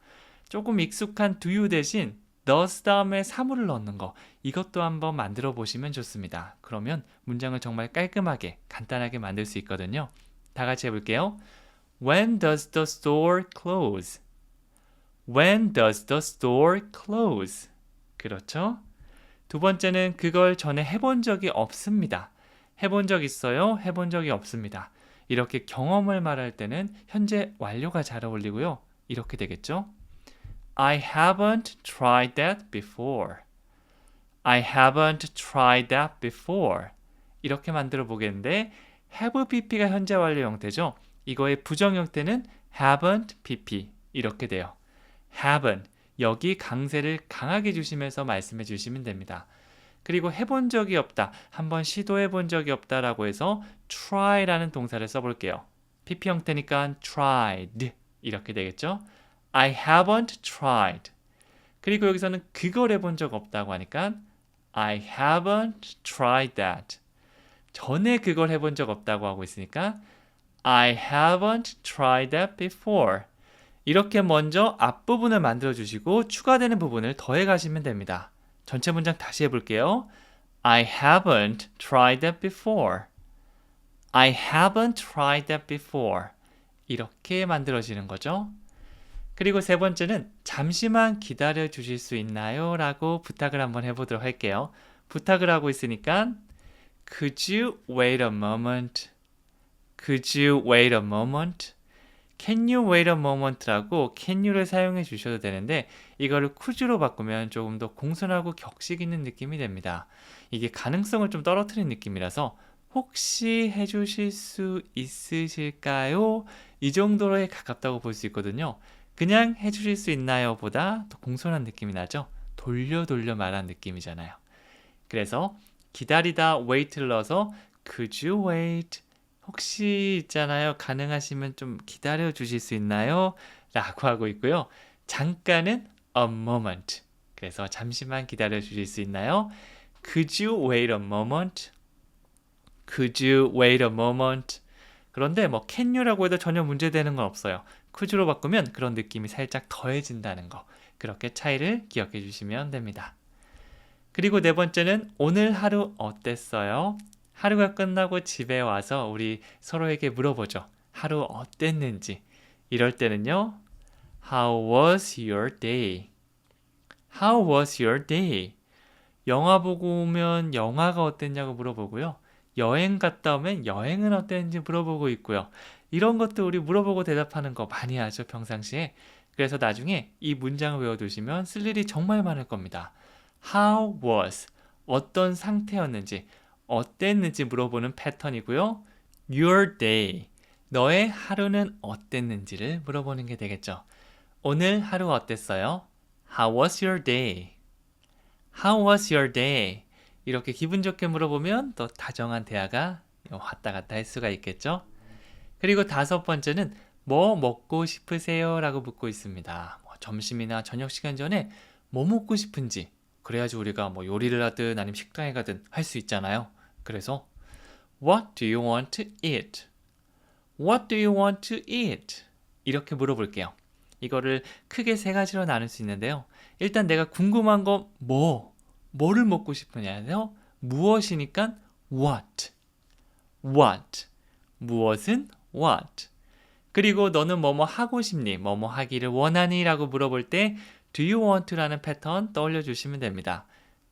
조금 익숙한 do you 대신 does 다음에 사물을 넣는 거 이것도 한번 만들어 보시면 좋습니다. 그러면 문장을 정말 깔끔하게 간단하게 만들 수 있거든요. 다 같이 해볼게요. When does the store close? When does the store close? 그렇죠? 두 번째는 그걸 전에 해본 적이 없습니다. 해본 적 있어요? 해본 적이 없습니다. 이렇게 경험을 말할 때는 현재 완료가 잘 어울리고요. 이렇게 되겠죠? I haven't tried that before. I haven't tried that before. 이렇게 만들어 보겠는데 have pp가 현재 완료 형태죠. 이거의 부정 형태는 haven't pp 이렇게 돼요. haven't 여기 강세를 강하게 주시면서 말씀해 주시면 됩니다. 그리고 해본 적이 없다, 한번 시도해 본 적이 없다라고 해서 try라는 동사를 써볼게요. pp 형태니까 tried 이렇게 되겠죠. I haven't tried. 그리고 여기서는 그걸 해본 적 없다고 하니까 I haven't tried that. 전에 그걸 해본 적 없다고 하고 있으니까 I haven't tried that before. 이렇게 먼저 앞부분을 만들어 주시고 추가되는 부분을 더해 가시면 됩니다. 전체 문장 다시 해볼게요. I haven't tried that before. I haven't tried that before. 이렇게 만들어지는 거죠. 그리고 세 번째는 잠시만 기다려 주실 수 있나요? 라고 부탁을 한번 해보도록 할게요. 부탁을 하고 있으니까 Could you wait a moment? Could you wait a moment? Can you wait a moment라고 can you를 사용해 주셔도 되는데 이거를 could로 바꾸면 조금 더 공손하고 격식 있는 느낌이 됩니다. 이게 가능성을 좀 떨어뜨린 느낌이라서 혹시 해주실 수 있으실까요? 이 정도로에 가깝다고 볼 수 있거든요. 그냥 해주실 수 있나요? 보다 더 공손한 느낌이 나죠? 돌려 말한 느낌이잖아요. 그래서 기다리다 wait를 넣어서 could you wait? 혹시 있잖아요. 가능하시면 좀 기다려 주실 수 있나요? 라고 하고 있고요. 잠깐은 a moment. 그래서 잠시만 기다려 주실 수 있나요? Could you wait a moment? Could you wait a moment? 그런데 뭐 can you라고 해도 전혀 문제되는 건 없어요. could로 바꾸면 그런 느낌이 살짝 더해진다는 거. 그렇게 차이를 기억해 주시면 됩니다. 그리고 네 번째는 오늘 하루 어땠어요? 하루가 끝나고 집에 와서 우리 서로에게 물어보죠. 하루 어땠는지. 이럴 때는요. How was your day? How was your day? 영화 보고 오면 영화가 어땠냐고 물어보고요. 여행 갔다 오면 여행은 어땠는지 물어보고 있고요. 이런 것도 우리 물어보고 대답하는 거 많이 하죠, 평상시에. 그래서 나중에 이 문장을 외워두시면 쓸 일이 정말 많을 겁니다. How was, 어떤 상태였는지, 어땠는지 물어보는 패턴이고요. Your day, 너의 하루는 어땠는지를 물어보는 게 되겠죠. 오늘 하루 어땠어요? How was your day? How was your day? 이렇게 기분 좋게 물어보면 또 다정한 대화가 왔다 갔다 할 수가 있겠죠. 그리고 다섯 번째는 뭐 먹고 싶으세요? 라고 묻고 있습니다. 점심이나 저녁 시간 전에 뭐 먹고 싶은지 그래야지 우리가 뭐 요리를 하든 아니면 식당에 가든 할 수 있잖아요. 그래서 What do you want to eat? What do you want to eat? 이렇게 물어볼게요. 이거를 크게 세 가지로 나눌 수 있는데요. 일단 내가 궁금한 건 뭐를 먹고 싶으냐요? 무엇이니까 what. 무엇은 what. 그리고 너는 뭐뭐 하고 싶니? 뭐뭐 하기를 원하니? 라고 물어볼 때 do you want to라는 패턴 떠올려 주시면 됩니다.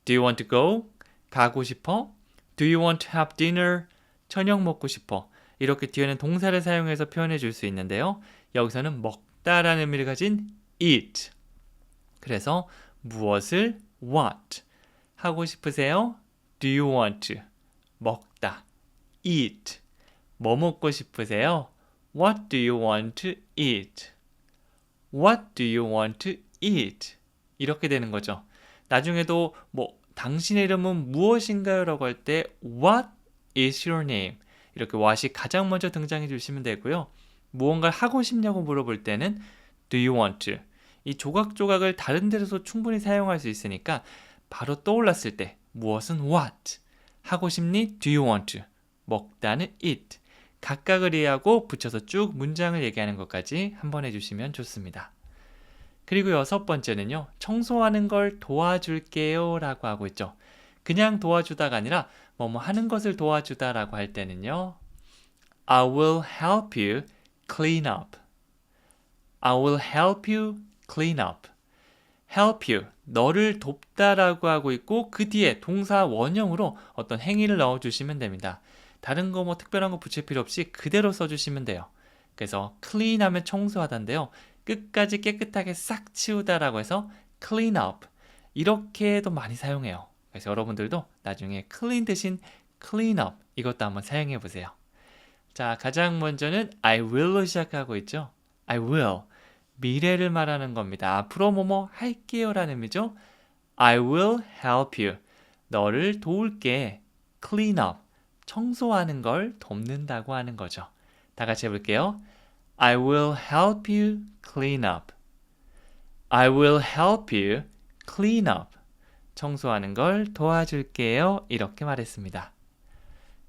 Do you want to go? 가고 싶어? Do you want to have dinner? 저녁 먹고 싶어. 이렇게 뒤에는 동사를 사용해서 표현해 줄 수 있는데요. 여기서는 먹다라는 의미를 가진 eat. 그래서 무엇을 what. 하고 싶으세요? Do you want to? 먹다. eat. 뭐 먹고 싶으세요? What do you want to eat? What do you want to eat? 이렇게 되는 거죠. 나중에도 뭐 당신의 이름은 무엇인가요? 라고 할 때 What is your name? 이렇게 what이 가장 먼저 등장해 주시면 되고요. 무언가를 하고 싶냐고 물어볼 때는 Do you want to? 이 조각조각을 다른 데서 충분히 사용할 수 있으니까 바로 떠올랐을 때 무엇은 what? 하고 싶니? Do you want to? 먹다는 eat. 각각을 이해하고 붙여서 쭉 문장을 얘기하는 것까지 한번 해주시면 좋습니다. 그리고 여섯 번째는요. 청소하는 걸 도와줄게요 라고 하고 있죠. 그냥 도와주다가 아니라 뭐뭐 하는 것을 도와주다 라고 할 때는요. I will help you clean up. I will help you clean up. help you, 너를 돕다라고 하고 있고 그 뒤에 동사 원형으로 어떤 행위를 넣어주시면 됩니다. 다른 거 뭐 특별한 거 붙일 필요 없이 그대로 써주시면 돼요. 그래서 clean 하면 청소하다인데요. 끝까지 깨끗하게 싹 치우다라고 해서 clean up. 이렇게도 많이 사용해요. 그래서 여러분들도 나중에 clean 대신 clean up 이것도 한번 사용해 보세요. 자, 가장 먼저는 I will로 시작하고 있죠. I will. 미래를 말하는 겁니다. 앞으로 뭐뭐 할게요 라는 의미죠. I will help you. 너를 도울게. clean up. 청소하는 걸 돕는다고 하는 거죠. 다 같이 해볼게요. I will help you clean up. I will help you clean up. 청소하는 걸 도와줄게요. 이렇게 말했습니다.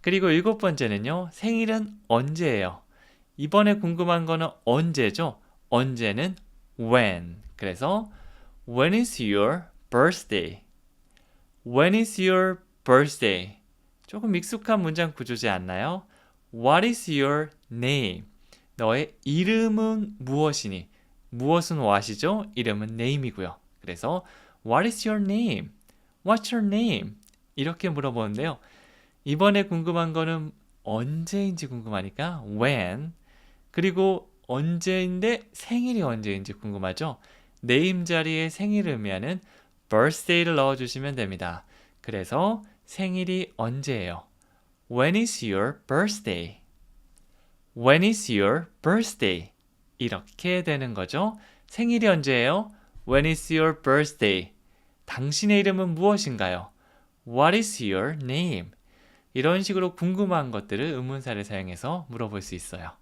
그리고 일곱 번째는요. 생일은 언제예요? 이번에 궁금한 거는 언제죠? 언제는 when. 그래서 when is your birthday? When is your birthday? 조금 익숙한 문장 구조지 않나요? What is your name? 너의 이름은 무엇이니? 무엇은 what이죠? 이름은 name이고요. 그래서 What is your name? What's your name? 이렇게 물어보는데요. 이번에 궁금한 거는 언제인지 궁금하니까 when, 그리고 언제인데 생일이 언제인지 궁금하죠? name 자리에 생일을 의미하는 birthday를 넣어주시면 됩니다. 그래서 생일이 언제예요? When is your birthday? When is your birthday? 이렇게 되는 거죠. 생일이 언제예요? When is your birthday? 당신의 이름은 무엇인가요? What is your name? 이런 식으로 궁금한 것들을 의문사를 사용해서 물어볼 수 있어요.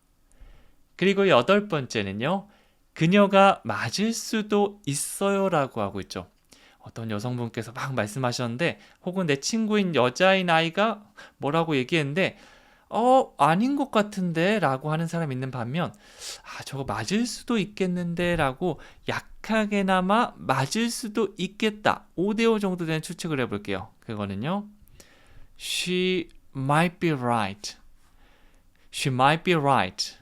그리고 8번째는요. 그녀가 맞을 수도 있어요 라고 하고 있죠. 어떤 여성분께서 막 말씀하셨는데 혹은 내 친구인 여자인 아이가 뭐라고 얘기했는데 아닌 것 같은데 라고 하는 사람이 있는 반면 저거 맞을 수도 있겠는데 라고 약하게나마 맞을 수도 있겠다 5대5 정도 되는 추측을 해볼게요. 그거는요. She might be right. She might be right.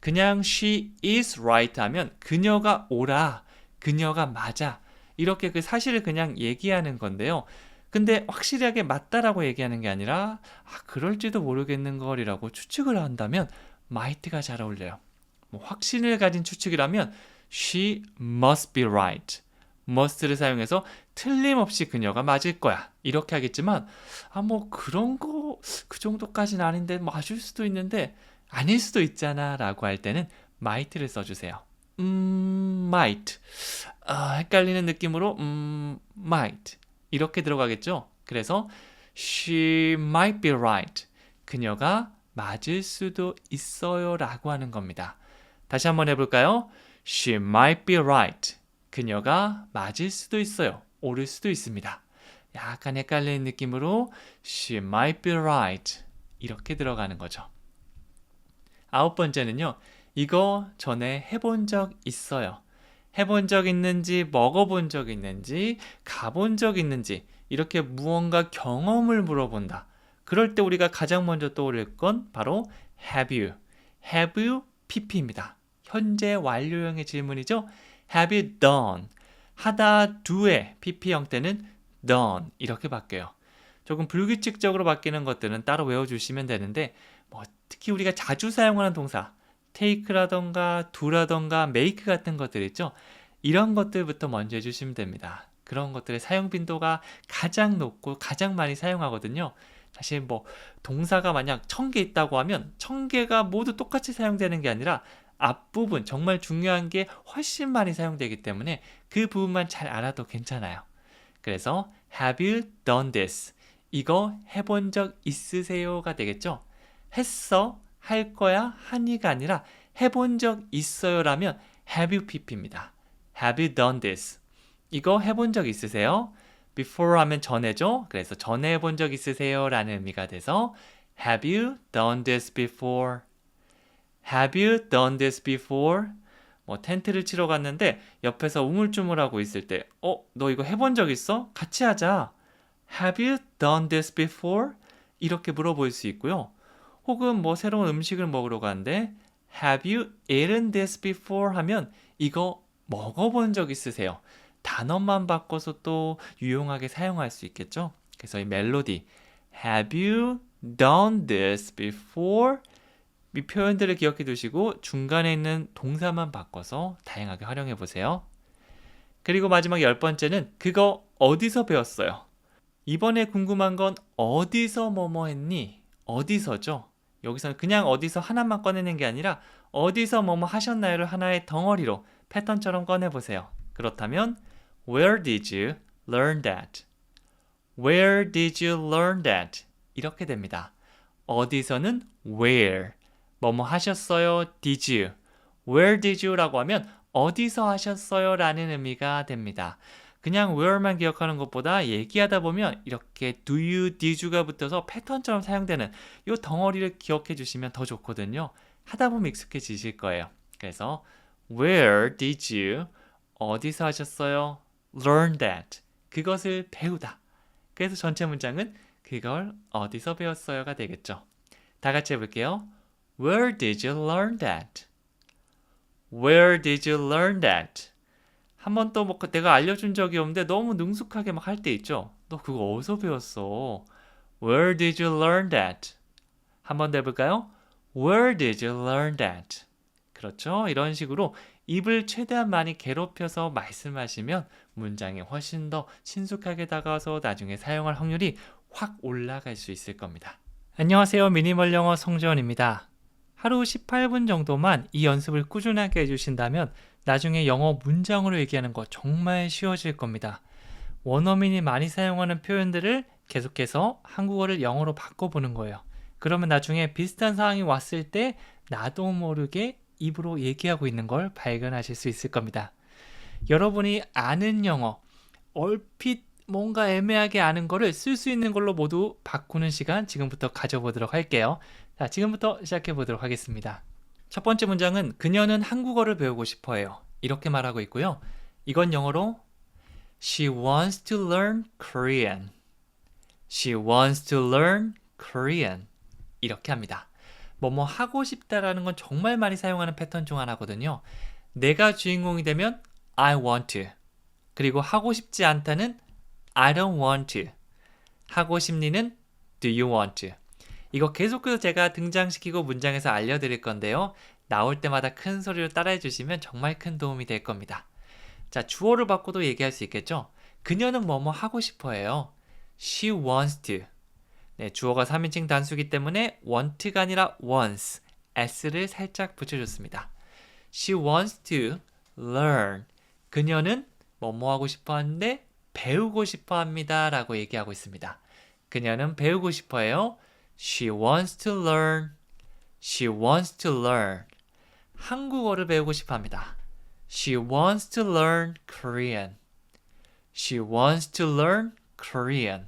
그냥 she is right 하면 그녀가 옳아, 그녀가 맞아 이렇게 그 사실을 그냥 얘기하는 건데요. 근데 확실하게 맞다라고 얘기하는 게 아니라 그럴지도 모르겠는 걸이라고 추측을 한다면 might가 잘 어울려요. 뭐 확신을 가진 추측이라면 she must be right. must를 사용해서 틀림없이 그녀가 맞을 거야 이렇게 하겠지만 뭐 그런 거 그 정도까지는 아닌데 맞을 수도 있는데 아닐 수도 있잖아 라고 할 때는 might를 써주세요. might. 헷갈리는 느낌으로 might 이렇게 들어가겠죠. 그래서 she might be right. 그녀가 맞을 수도 있어요 라고 하는 겁니다. 다시 한번 해볼까요? She might be right. 그녀가 맞을 수도 있어요. 옳을 수도 있습니다. 약간 헷갈리는 느낌으로 she might be right. 이렇게 들어가는 거죠. 9번째는요. 이거 전에 해본 적 있어요. 해본 적 있는지, 먹어본 적 있는지, 가본 적 있는지 이렇게 무언가 경험을 물어본다. 그럴 때 우리가 가장 먼저 떠올릴 건 바로 have you. have you pp입니다. 현재 완료형의 질문이죠. have you done. 하다 do의 pp 형태는 done 이렇게 바뀌어요. 조금 불규칙적으로 바뀌는 것들은 따로 외워주시면 되는데 특히 우리가 자주 사용하는 동사 take라던가 do라던가 make 같은 것들 있죠. 이런 것들부터 먼저 해주시면 됩니다. 그런 것들의 사용 빈도가 가장 높고 가장 많이 사용하거든요. 사실 동사가 만약 1000개 있다고 하면 1000개가 모두 똑같이 사용되는 게 아니라 앞부분 정말 중요한 게 훨씬 많이 사용되기 때문에 그 부분만 잘 알아도 괜찮아요. 그래서 have you done this? 이거 해본 적 있으세요가 되겠죠. 했어, 할 거야, 하니가 아니라 해본 적 있어요라면 have you pp입니다. have you done this? 이거 해본 적 있으세요? before 하면 전에죠. 그래서 전에 해본 적 있으세요? 라는 의미가 돼서 have you done this before? have you done this before? 텐트를 치러 갔는데 옆에서 우물쭈물하고 있을 때 너 이거 해본 적 있어? 같이 하자. have you done this before? 이렇게 물어볼 수 있고요. 혹은 새로운 음식을 먹으러 가는데 have you eaten this before? 하면 이거 먹어본 적 있으세요? 단어만 바꿔서 또 유용하게 사용할 수 있겠죠. 그래서 이 멜로디 have you done this before? 이 표현들을 기억해 두시고 중간에 있는 동사만 바꿔서 다양하게 활용해 보세요. 그리고 마지막 10번째는 그거 어디서 배웠어요? 이번에 궁금한 건 어디서 뭐뭐 했니? 어디서죠? 여기서는 그냥 어디서 하나만 꺼내는 게 아니라 어디서 뭐뭐 하셨나요를 하나의 덩어리로 패턴처럼 꺼내보세요. 그렇다면 Where did you learn that? Where did you learn that? 이렇게 됩니다. 어디서는 where, 뭐뭐 하셨어요? did you. Where did you? 라고 하면 어디서 하셨어요? 라는 의미가 됩니다. 그냥 where만 기억하는 것보다 얘기하다 보면 이렇게 do you, did you가 붙어서 패턴처럼 사용되는 이 덩어리를 기억해 주시면 더 좋거든요. 하다 보면 익숙해지실 거예요. 그래서 Where did you? 어디서 하셨어요? Learn that. 그것을 배우다. 그래서 전체 문장은 그걸 어디서 배웠어요가 되겠죠. 다 같이 해볼게요. Where did you learn that? Where did you learn that? 한 번 또 뭐 내가 알려준 적이 없는데 너무 능숙하게 막 할 때 있죠. 너 그거 어디서 배웠어? Where did you learn that? 한 번 더 해볼까요? Where did you learn that? 그렇죠. 이런 식으로 입을 최대한 많이 괴롭혀서 말씀하시면 문장이 훨씬 더 친숙하게 다가와서 나중에 사용할 확률이 확 올라갈 수 있을 겁니다. 안녕하세요. 미니멀 영어 송지원입니다. 하루 18분 정도만 이 연습을 꾸준하게 해주신다면 나중에 영어 문장으로 얘기하는 거 정말 쉬워질 겁니다. 원어민이 많이 사용하는 표현들을 계속해서 한국어를 영어로 바꿔보는 거예요. 그러면 나중에 비슷한 상황이 왔을 때 나도 모르게 입으로 얘기하고 있는 걸 발견하실 수 있을 겁니다. 여러분이 아는 영어, 얼핏 뭔가 애매하게 아는 거를 쓸 수 있는 걸로 모두 바꾸는 시간 지금부터 가져보도록 할게요. 자, 지금부터 시작해 보도록 하겠습니다. 첫 번째 문장은 그녀는 한국어를 배우고 싶어 해요. 이렇게 말하고 있고요. 이건 영어로 She wants to learn Korean. She wants to learn Korean. 이렇게 합니다. 뭐뭐 하고 싶다라는 건 정말 많이 사용하는 패턴 중 하나거든요. 내가 주인공이 되면 I want to. 그리고 하고 싶지 않다는 I don't want to. 하고 싶니는 Do you want to. 이거 계속해서 제가 등장시키고 문장에서 알려드릴 건데요. 나올 때마다 큰 소리로 따라해 주시면 정말 큰 도움이 될 겁니다. 자, 주어를 바꿔도 얘기할 수 있겠죠? 그녀는 뭐뭐 하고 싶어 해요. She wants to. 네, 주어가 3인칭 단수이기 때문에 want가 아니라 wants, s를 살짝 붙여줬습니다. She wants to learn. 그녀는 뭐뭐 하고 싶어 하는데 배우고 싶어 합니다 라고 얘기하고 있습니다. 그녀는 배우고 싶어 해요. She wants to learn. She wants to learn. 한국어를 배우고 싶어 합니다. She wants to learn Korean. She wants to learn Korean.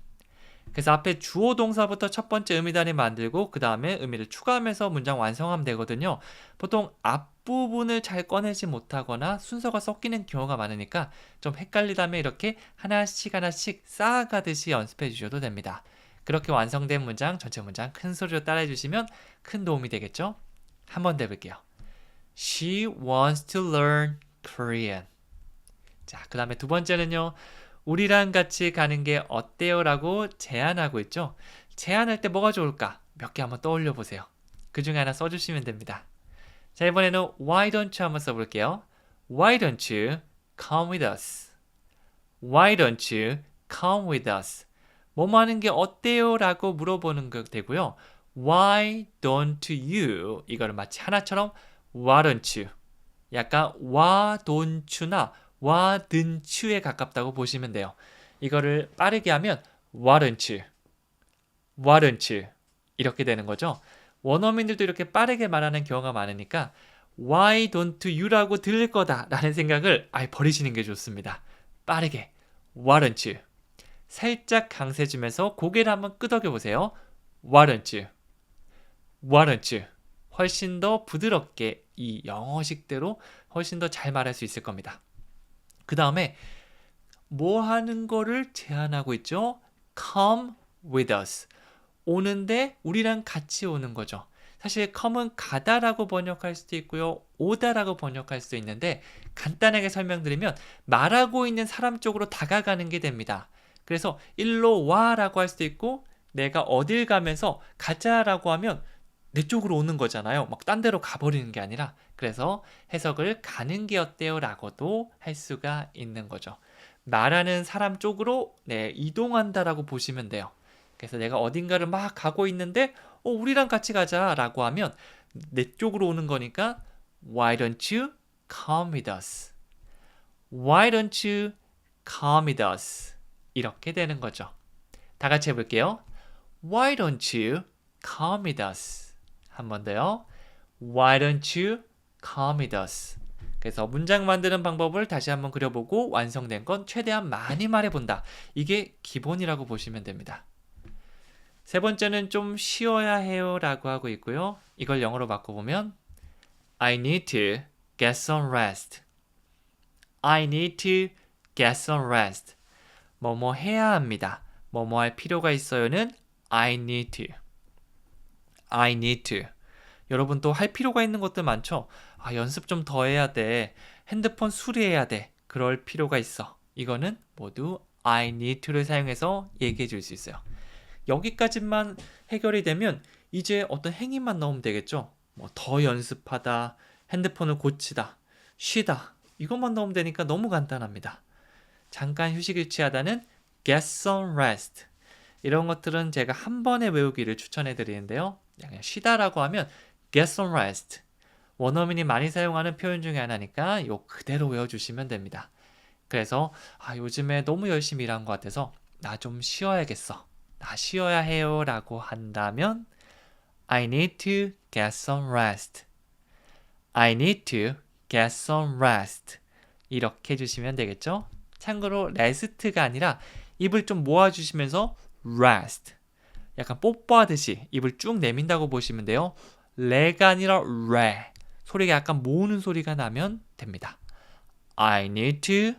그래서 앞에 주어 동사부터 첫 번째 의미단위 만들고 그 다음에 의미를 추가하면서 문장 완성하면 되거든요. 보통 앞부분을 잘 꺼내지 못하거나 순서가 섞이는 경우가 많으니까 좀 헷갈리다면 이렇게 하나씩 하나씩 쌓아가듯이 연습해 주셔도 됩니다. 그렇게 완성된 문장, 전체 문장 큰 소리로 따라해 주시면 큰 도움이 되겠죠? 한 번 더 해볼게요. She wants to learn Korean. 자, 그 다음에 두 번째는요. 우리랑 같이 가는 게 어때요? 라고 제안하고 있죠. 제안할 때 뭐가 좋을까? 몇 개 한번 떠올려 보세요. 그 중에 하나 써주시면 됩니다. 자, 이번에는 Why don't you 한번 써볼게요. Why don't you come with us? Why don't you come with us? 뭐뭐 하는 게 어때요? 라고 물어보는 거 되고요. Why don't you? 이거를 마치 하나처럼 Why don't you? 약간 Why don't you나 Why don't you에 가깝다고 보시면 돼요. 이거를 빠르게 하면 Why don't you? Why don't you? 이렇게 되는 거죠. 원어민들도 이렇게 빠르게 말하는 경우가 많으니까 Why don't you라고 들릴 거다라는 생각을 아예 버리시는 게 좋습니다. 빠르게 Why don't you? 살짝 강세 주면서 고개를 한번 끄덕여 보세요. Why don't you? Why don't you? 훨씬 더 부드럽게 이 영어식대로 훨씬 더 잘 말할 수 있을 겁니다. 그 다음에 뭐 하는 거를 제안하고 있죠? Come with us. 오는데 우리랑 같이 오는 거죠. 사실 come은 가다라고 번역할 수도 있고요. 오다라고 번역할 수도 있는데 간단하게 설명드리면 말하고 있는 사람 쪽으로 다가가는 게 됩니다. 그래서 일로 와라고 할 수도 있고 내가 어딜 가면서 가자라고 하면 내 쪽으로 오는 거잖아요. 막 딴 데로 가버리는 게 아니라 그래서 해석을 가는 게 어때요? 라고도 할 수가 있는 거죠. 말하는 사람 쪽으로 이동한다라고 보시면 돼요. 그래서 내가 어딘가를 막 가고 있는데 우리랑 같이 가자 라고 하면 내 쪽으로 오는 거니까 Why don't you come with us? Why don't you come with us? 이렇게 되는 거죠. 다 같이 해볼게요. Why don't you come with us? 한 번 더요. Why don't you come with us? 그래서 문장 만드는 방법을 다시 한번 그려보고 완성된 건 최대한 많이 말해본다. 이게 기본이라고 보시면 됩니다. 세 번째는 좀 쉬어야 해요 라고 하고 있고요. 이걸 영어로 바꿔보면 I need to get some rest. I need to get some rest. 뭐뭐 해야 합니다. 뭐뭐 할 필요가 있어요는 I need to. I need to. 여러분 또 할 필요가 있는 것들 많죠? 연습 좀 더 해야 돼. 핸드폰 수리해야 돼. 그럴 필요가 있어. 이거는 모두 I need to를 사용해서 얘기해 줄 수 있어요. 여기까지만 해결이 되면 이제 어떤 행위만 넣으면 되겠죠? 뭐 더 연습하다, 핸드폰을 고치다, 쉬다. 이것만 넣으면 되니까 너무 간단합니다. 잠깐 휴식을 취하다는 get some rest. 이런 것들은 제가 한 번에 외우기를 추천해 드리는데요. 그냥 쉬다라고 하면 get some rest. 원어민이 많이 사용하는 표현 중에 하나니까 요 그대로 외워주시면 됩니다. 그래서 요즘에 너무 열심히 일한 것 같아서 나 좀 쉬어야겠어. 나 쉬어야 해요 라고 한다면 I need to get some rest. I need to get some rest. 이렇게 해주시면 되겠죠? 참고로 rest가 아니라 입을 좀 모아주시면서 rest. 약간 뽀뽀하듯이 입을 쭉 내민다고 보시면 돼요. 레가 아니라 레. 소리가 약간 모으는 소리가 나면 됩니다. I need to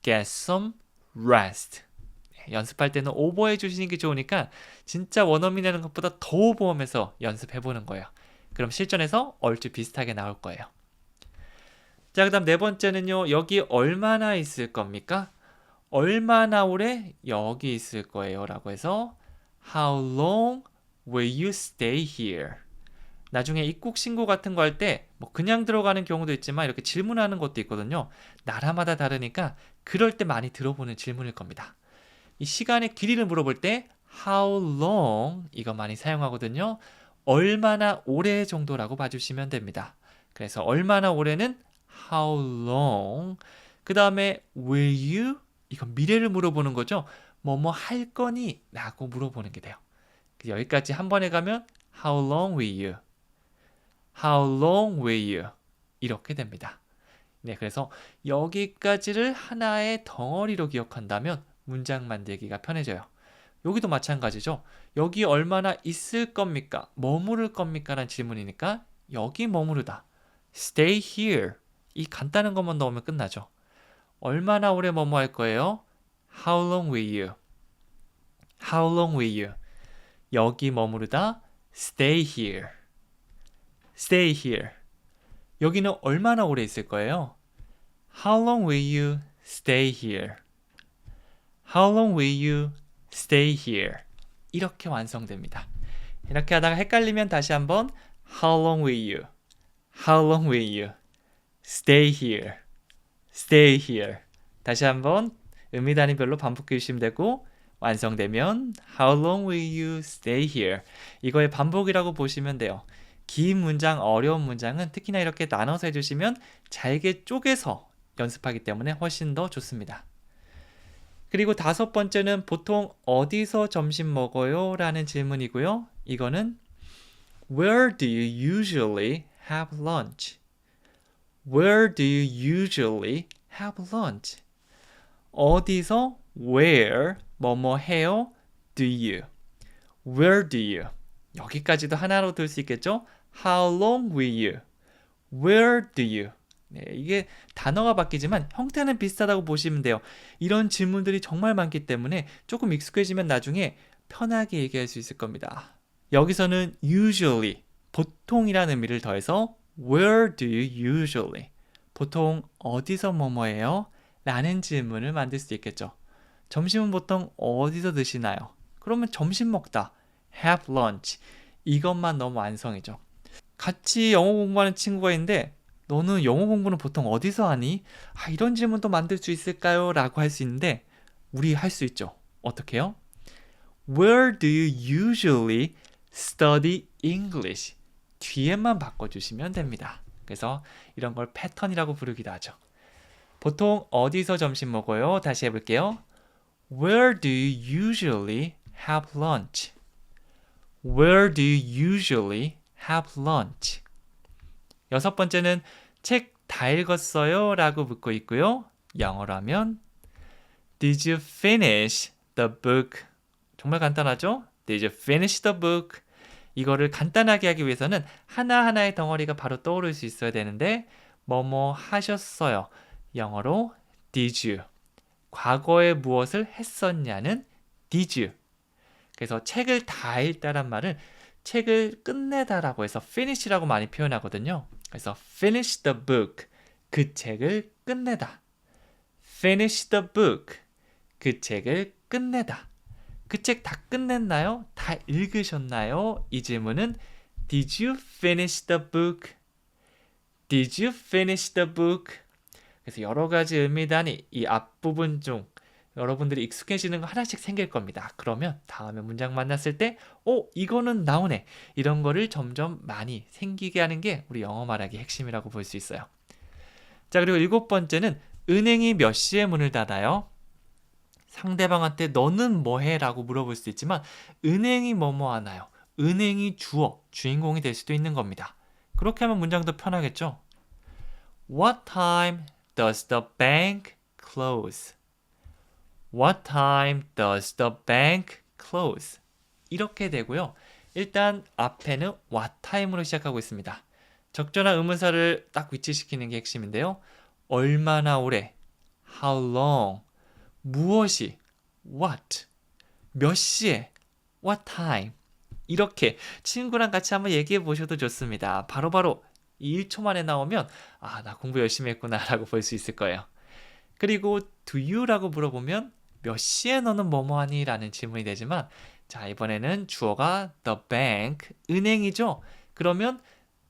get some rest. 연습할 때는 오버해 주시는 게 좋으니까 진짜 원어민 하는 것보다 더 오버하면서 연습해 보는 거예요. 그럼 실전에서 얼추 비슷하게 나올 거예요. 자, 그 다음 네 번째는요. 여기 얼마나 있을 겁니까? 얼마나 오래 여기 있을 거예요 라고 해서 How long will you stay here? 나중에 입국 신고 같은 거 할 때 뭐 그냥 들어가는 경우도 있지만 이렇게 질문하는 것도 있거든요. 나라마다 다르니까 그럴 때 많이 들어보는 질문일 겁니다. 이 시간의 길이를 물어볼 때 how long 이거 많이 사용하거든요. 얼마나 오래 정도라고 봐주시면 됩니다. 그래서 얼마나 오래는 how long. 그 다음에 will you 이건 미래를 물어보는 거죠. 뭐뭐 할 거니? 라고 물어보는 게 돼요. 여기까지 한 번에 가면 how long will you? How long will you? 이렇게 됩니다. 네, 그래서 여기까지를 하나의 덩어리로 기억한다면 문장 만들기가 편해져요. 여기도 마찬가지죠. 여기 얼마나 있을 겁니까? 머무를 겁니까? 라는 질문이니까 여기 머무르다. Stay here. 이 간단한 것만 넣으면 끝나죠. 얼마나 오래 머무할 거예요? How long will you? How long will you? 여기 머무르다. Stay here. Stay here. 여기는 얼마나 오래 있을 거예요? How long will you stay here? How long will you stay here? 이렇게 완성됩니다. 이렇게 하다가 헷갈리면 다시 한번 How long will you? How long will you stay here? Stay here. 다시 한번 의미 단위별로 반복해 주시면 되고 완성되면 How long will you stay here? 이거의 반복이라고 보시면 돼요. 긴 문장, 어려운 문장은 특히나 이렇게 나눠서 해주시면 잘게 쪼개서 연습하기 때문에 훨씬 더 좋습니다. 그리고 다섯 번째는 보통 어디서 점심 먹어요? 라는 질문이고요. 이거는 Where do you usually have lunch? Where do you usually have lunch? 어디서 where 뭐뭐 해요? Do you? Where do you? 여기까지도 하나로 들 수 있겠죠? How long will you? Where do you? 네, 이게 단어가 바뀌지만 형태는 비슷하다고 보시면 돼요. 이런 질문들이 정말 많기 때문에 조금 익숙해지면 나중에 편하게 얘기할 수 있을 겁니다. 여기서는 usually, 보통이라는 의미를 더해서 Where do you usually? 보통 어디서 뭐뭐해요? 라는 질문을 만들 수 있겠죠. 점심은 보통 어디서 드시나요? 그러면 점심 먹다. have lunch. 이것만 너무 완성이죠. 같이 영어 공부하는 친구가 있는데 너는 영어 공부는 보통 어디서 하니? 이런 질문도 만들 수 있을까요? 라고 할 수 있는데 우리 할 수 있죠. 어떻게 해요? Where do you usually study English? 뒤에만 바꿔주시면 됩니다. 그래서 이런 걸 패턴이라고 부르기도 하죠. 보통 어디서 점심 먹어요? 다시 해볼게요. Where do you usually have lunch? Where do you usually have lunch? 여섯 번째는 책 다 읽었어요? 라고 묻고 있고요. 영어로 하면 Did you finish the book? 정말 간단하죠? Did you finish the book? 이거를 간단하게 하기 위해서는 하나하나의 덩어리가 바로 떠오를 수 있어야 되는데 뭐뭐 하셨어요. 영어로 did you. 과거에 무엇을 했었냐는 did you. 그래서 책을 다 읽다란 말을 책을 끝내다라고 해서 finish라고 많이 표현하거든요. 그래서 finish the book. 그 책을 끝내다. finish the book. 그 책을 끝내다. 그 책 다 끝냈나요? 다 읽으셨나요? 이 질문은 Did you finish the book? Did you finish the book? 그래서 여러 가지 의미단이 이 앞부분 중 여러분들이 익숙해지는 거 하나씩 생길 겁니다. 그러면 다음에 문장 만났을 때 이거는 나오네. 이런 거를 점점 많이 생기게 하는 게 우리 영어 말하기 핵심이라고 볼 수 있어요. 자, 그리고 7번째는 은행이 몇 시에 문을 닫아요? 상대방한테 너는 뭐 해? 라고 물어볼 수도 있지만 은행이 뭐뭐 하나요? 은행이 주어, 주인공이 될 수도 있는 겁니다. 그렇게 하면 문장도 편하겠죠? What time does the bank close? What time does the bank close? 이렇게 되고요. 일단 앞에는 what time으로 시작하고 있습니다. 적절한 의문사를 딱 위치시키는 게 핵심인데요. 얼마나 오래? How long? 무엇이? What? 몇 시에? What time? 이렇게 친구랑 같이 한번 얘기해 보셔도 좋습니다. 바로바로 1초 만에 나오면 나 공부 열심히 했구나 라고 볼 수 있을 거예요. 그리고 do you라고 물어보면 몇 시에 너는 뭐뭐 하니? 라는 질문이 되지만 자, 이번에는 주어가 the bank, 은행이죠? 그러면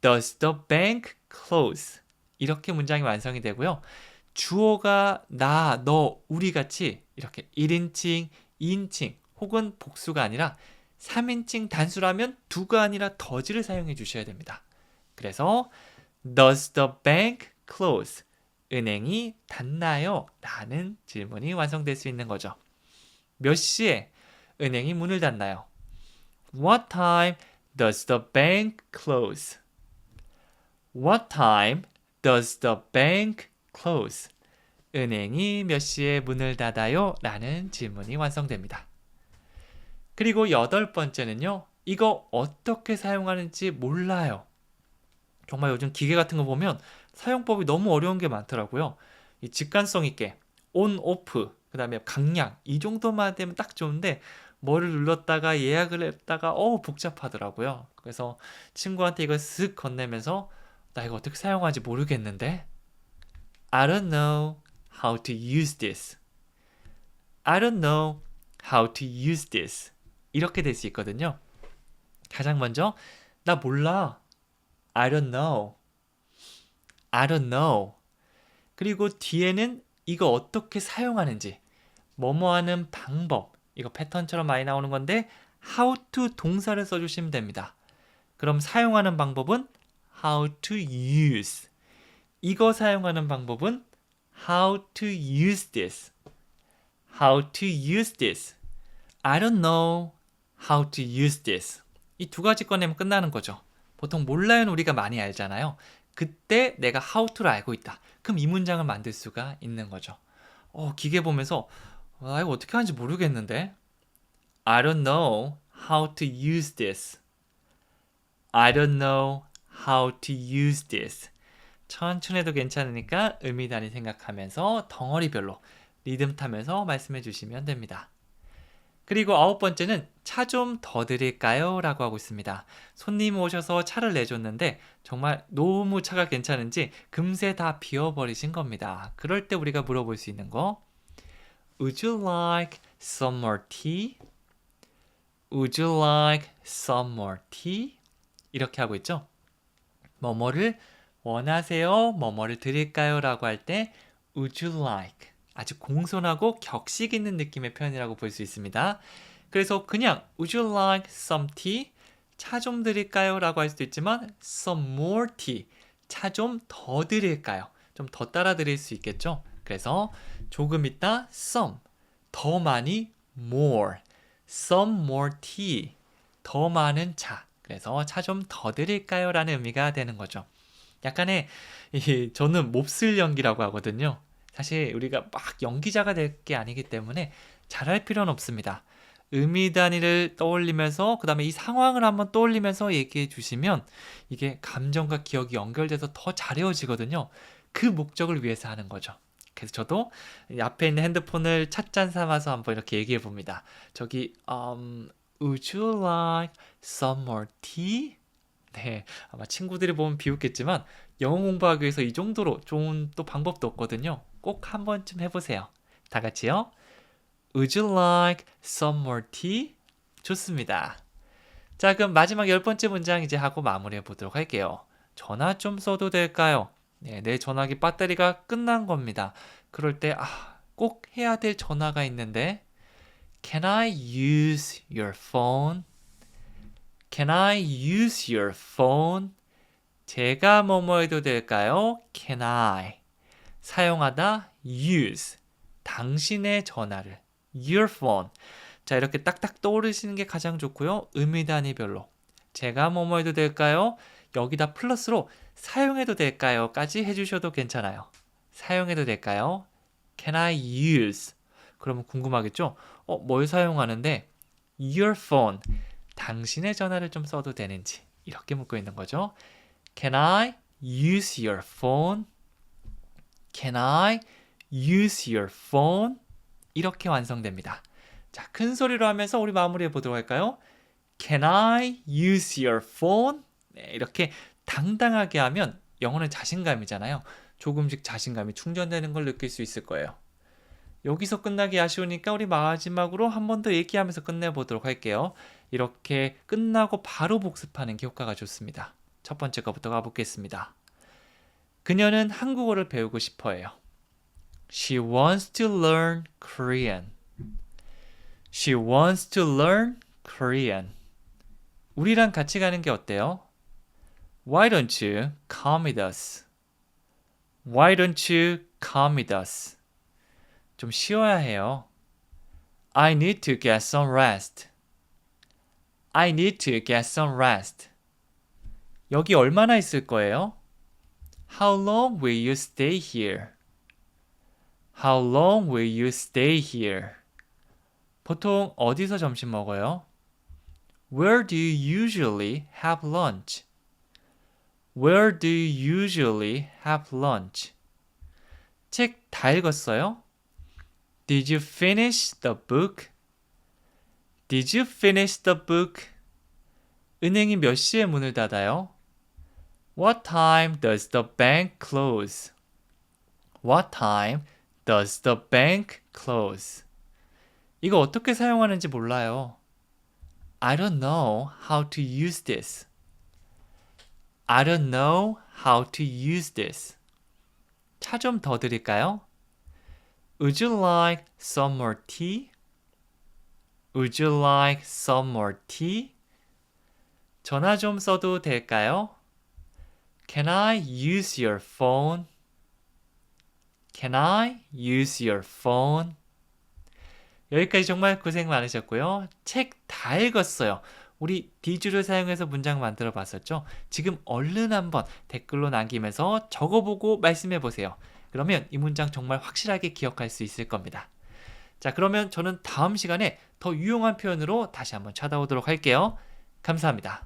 does the bank close? 이렇게 문장이 완성이 되고요. 주어가 나, 너, 우리 같이 이렇게 1인칭, 2인칭 혹은 복수가 아니라 3인칭 단수라면 do가 아니라 does를 사용해 주셔야 됩니다. 그래서 Does the bank close? 은행이 닫나요? 라는 질문이 완성될 수 있는 거죠. 몇 시에 은행이 문을 닫나요? What time does the bank close? What time does the bank close? 은행이 몇 시에 문을 닫아요? 라는 질문이 완성됩니다. 그리고 8번째는요. 이거 어떻게 사용하는지 몰라요. 정말 요즘 기계 같은 거 보면 사용법이 너무 어려운 게 많더라고요. 이 직관성 있게 on, off, 그 다음에 강약 이 정도만 되면 딱 좋은데 뭐를 눌렀다가 예약을 했다가 복잡하더라고요. 그래서 친구한테 이걸 쓱 건네면서 나 이거 어떻게 사용하는지 모르겠는데 I don't know how to use this. I don't know how to use this. 이렇게 될 수 있거든요. 가장 먼저 나 몰라. I don't know. I don't know. 그리고 뒤에는 이거 어떻게 사용하는지 뭐뭐 하는 방법 이거 패턴처럼 많이 나오는 건데 how to 동사를 써주시면 됩니다. 그럼 사용하는 방법은 how to use. 이거 사용하는 방법은 how to use this. How to use this. I don't know how to use this. 이 두 가지 꺼내면 끝나는 거죠. 보통 몰라요는 우리가 많이 알잖아요. 그때 내가 how to를 알고 있다. 그럼 이 문장을 만들 수가 있는 거죠. 기계 보면서 이거 어떻게 하는지 모르겠는데 I don't know how to use this. I don't know how to use this. 천천히 해도 괜찮으니까 의미단위 생각하면서 덩어리별로 리듬 타면서 말씀해 주시면 됩니다. 그리고 9번째는 차 좀 더 드릴까요? 라고 하고 있습니다. 손님 오셔서 차를 내줬는데 정말 너무 차가 괜찮은지 금세 다 비워버리신 겁니다. 그럴 때 우리가 물어볼 수 있는 거 Would you like some more tea? Would you like some more tea? 이렇게 하고 있죠. 뭐뭐를 원하세요? 뭐뭐를 드릴까요? 라고 할 때 Would you like? 아주 공손하고 격식 있는 느낌의 표현이라고 볼 수 있습니다. 그래서 그냥 Would you like some tea? 차 좀 드릴까요? 라고 할 수도 있지만 Some more tea. 차 좀 더 드릴까요? 좀 더 따라 드릴 수 있겠죠? 그래서 조금 있다 some. 더 많이 more. Some more tea. 더 많은 차. 그래서 차 좀 더 드릴까요? 라는 의미가 되는 거죠. 약간의 저는 몹쓸 연기라고 하거든요. 사실 우리가 막 연기자가 될 게 아니기 때문에 잘할 필요는 없습니다. 의미 단위를 떠올리면서 그 다음에 이 상황을 한번 떠올리면서 얘기해 주시면 이게 감정과 기억이 연결돼서 더 잘 외워지거든요. 그 목적을 위해서 하는 거죠. 그래서 저도 이 앞에 있는 핸드폰을 찻잔 삼아서 한번 이렇게 얘기해 봅니다. 저기 Would you like some more tea? 네, 아마 친구들이 보면 비웃겠지만 영어 공부하기 위해서 이 정도로 좋은 또 방법도 없거든요. 꼭 한 번쯤 해보세요. 다 같이요. Would you like some more tea? 좋습니다. 자, 그럼 마지막 10번째 문장 이제 하고 마무리해 보도록 할게요. 전화 좀 써도 될까요? 네, 내 전화기 배터리가 끝난 겁니다. 그럴 때 꼭 해야 될 전화가 있는데 Can I use your phone? Can I use your phone? 제가 뭐뭐 해도 될까요? Can I? 사용하다 use. 당신의 전화를 your phone. 자, 이렇게 딱딱 떠오르시는 게 가장 좋고요. 의미 단위별로. 제가 뭐뭐 해도 될까요? 여기다 플러스로 사용해도 될까요? 까지 해주셔도 괜찮아요. 사용해도 될까요? Can I use? 그러면 궁금하겠죠? 뭘 사용하는데? Your phone. 당신의 전화를 좀 써도 되는지 이렇게 묻고 있는 거죠. Can I use your phone? Can I use your phone? 이렇게 완성됩니다. 자, 큰 소리로 하면서 우리 마무리해 보도록 할까요? Can I use your phone? 네, 이렇게 당당하게 하면 영어는 자신감이잖아요. 조금씩 자신감이 충전되는 걸 느낄 수 있을 거예요. 여기서 끝나기 아쉬우니까 우리 마지막으로 한 번 더 얘기하면서 끝내보도록 할게요. 이렇게 끝나고 바로 복습하는 게 효과가 좋습니다. 첫 번째 거부터 가보겠습니다. 그녀는 한국어를 배우고 싶어해요. She wants to learn Korean. She wants to learn Korean. 우리랑 같이 가는 게 어때요? Why don't you come with us? Why don't you come with us? 좀 쉬어야 해요. I need to get some rest. I need to get some rest. 여기 얼마나 있을 거예요? How long will you stay here? How long will you stay here? 보통 어디서 점심 먹어요? Where do you usually have lunch? Where do you usually have lunch? 책 다 읽었어요? Did you finish the book? Did you finish the book? 은행이 몇 시에 문을 닫아요? What time does the bank close? What time does the bank close? 이거 어떻게 사용하는지 몰라요. I don't know how to use this. I don't know how to use this. 차 좀 더 드릴까요? Would you like some more tea? Would you like some more tea? 전화 좀 써도 될까요? Can I use your phone? Can I use your phone? 여기까지 정말 고생 많으셨고요. 책 다 읽었어요. 우리 did를 사용해서 문장 만들어 봤었죠? 지금 얼른 한번 댓글로 남기면서 적어보고 말씀해 보세요. 그러면 이 문장 정말 확실하게 기억할 수 있을 겁니다. 자, 그러면 저는 다음 시간에 더 유용한 표현으로 다시 한번 찾아오도록 할게요. 감사합니다.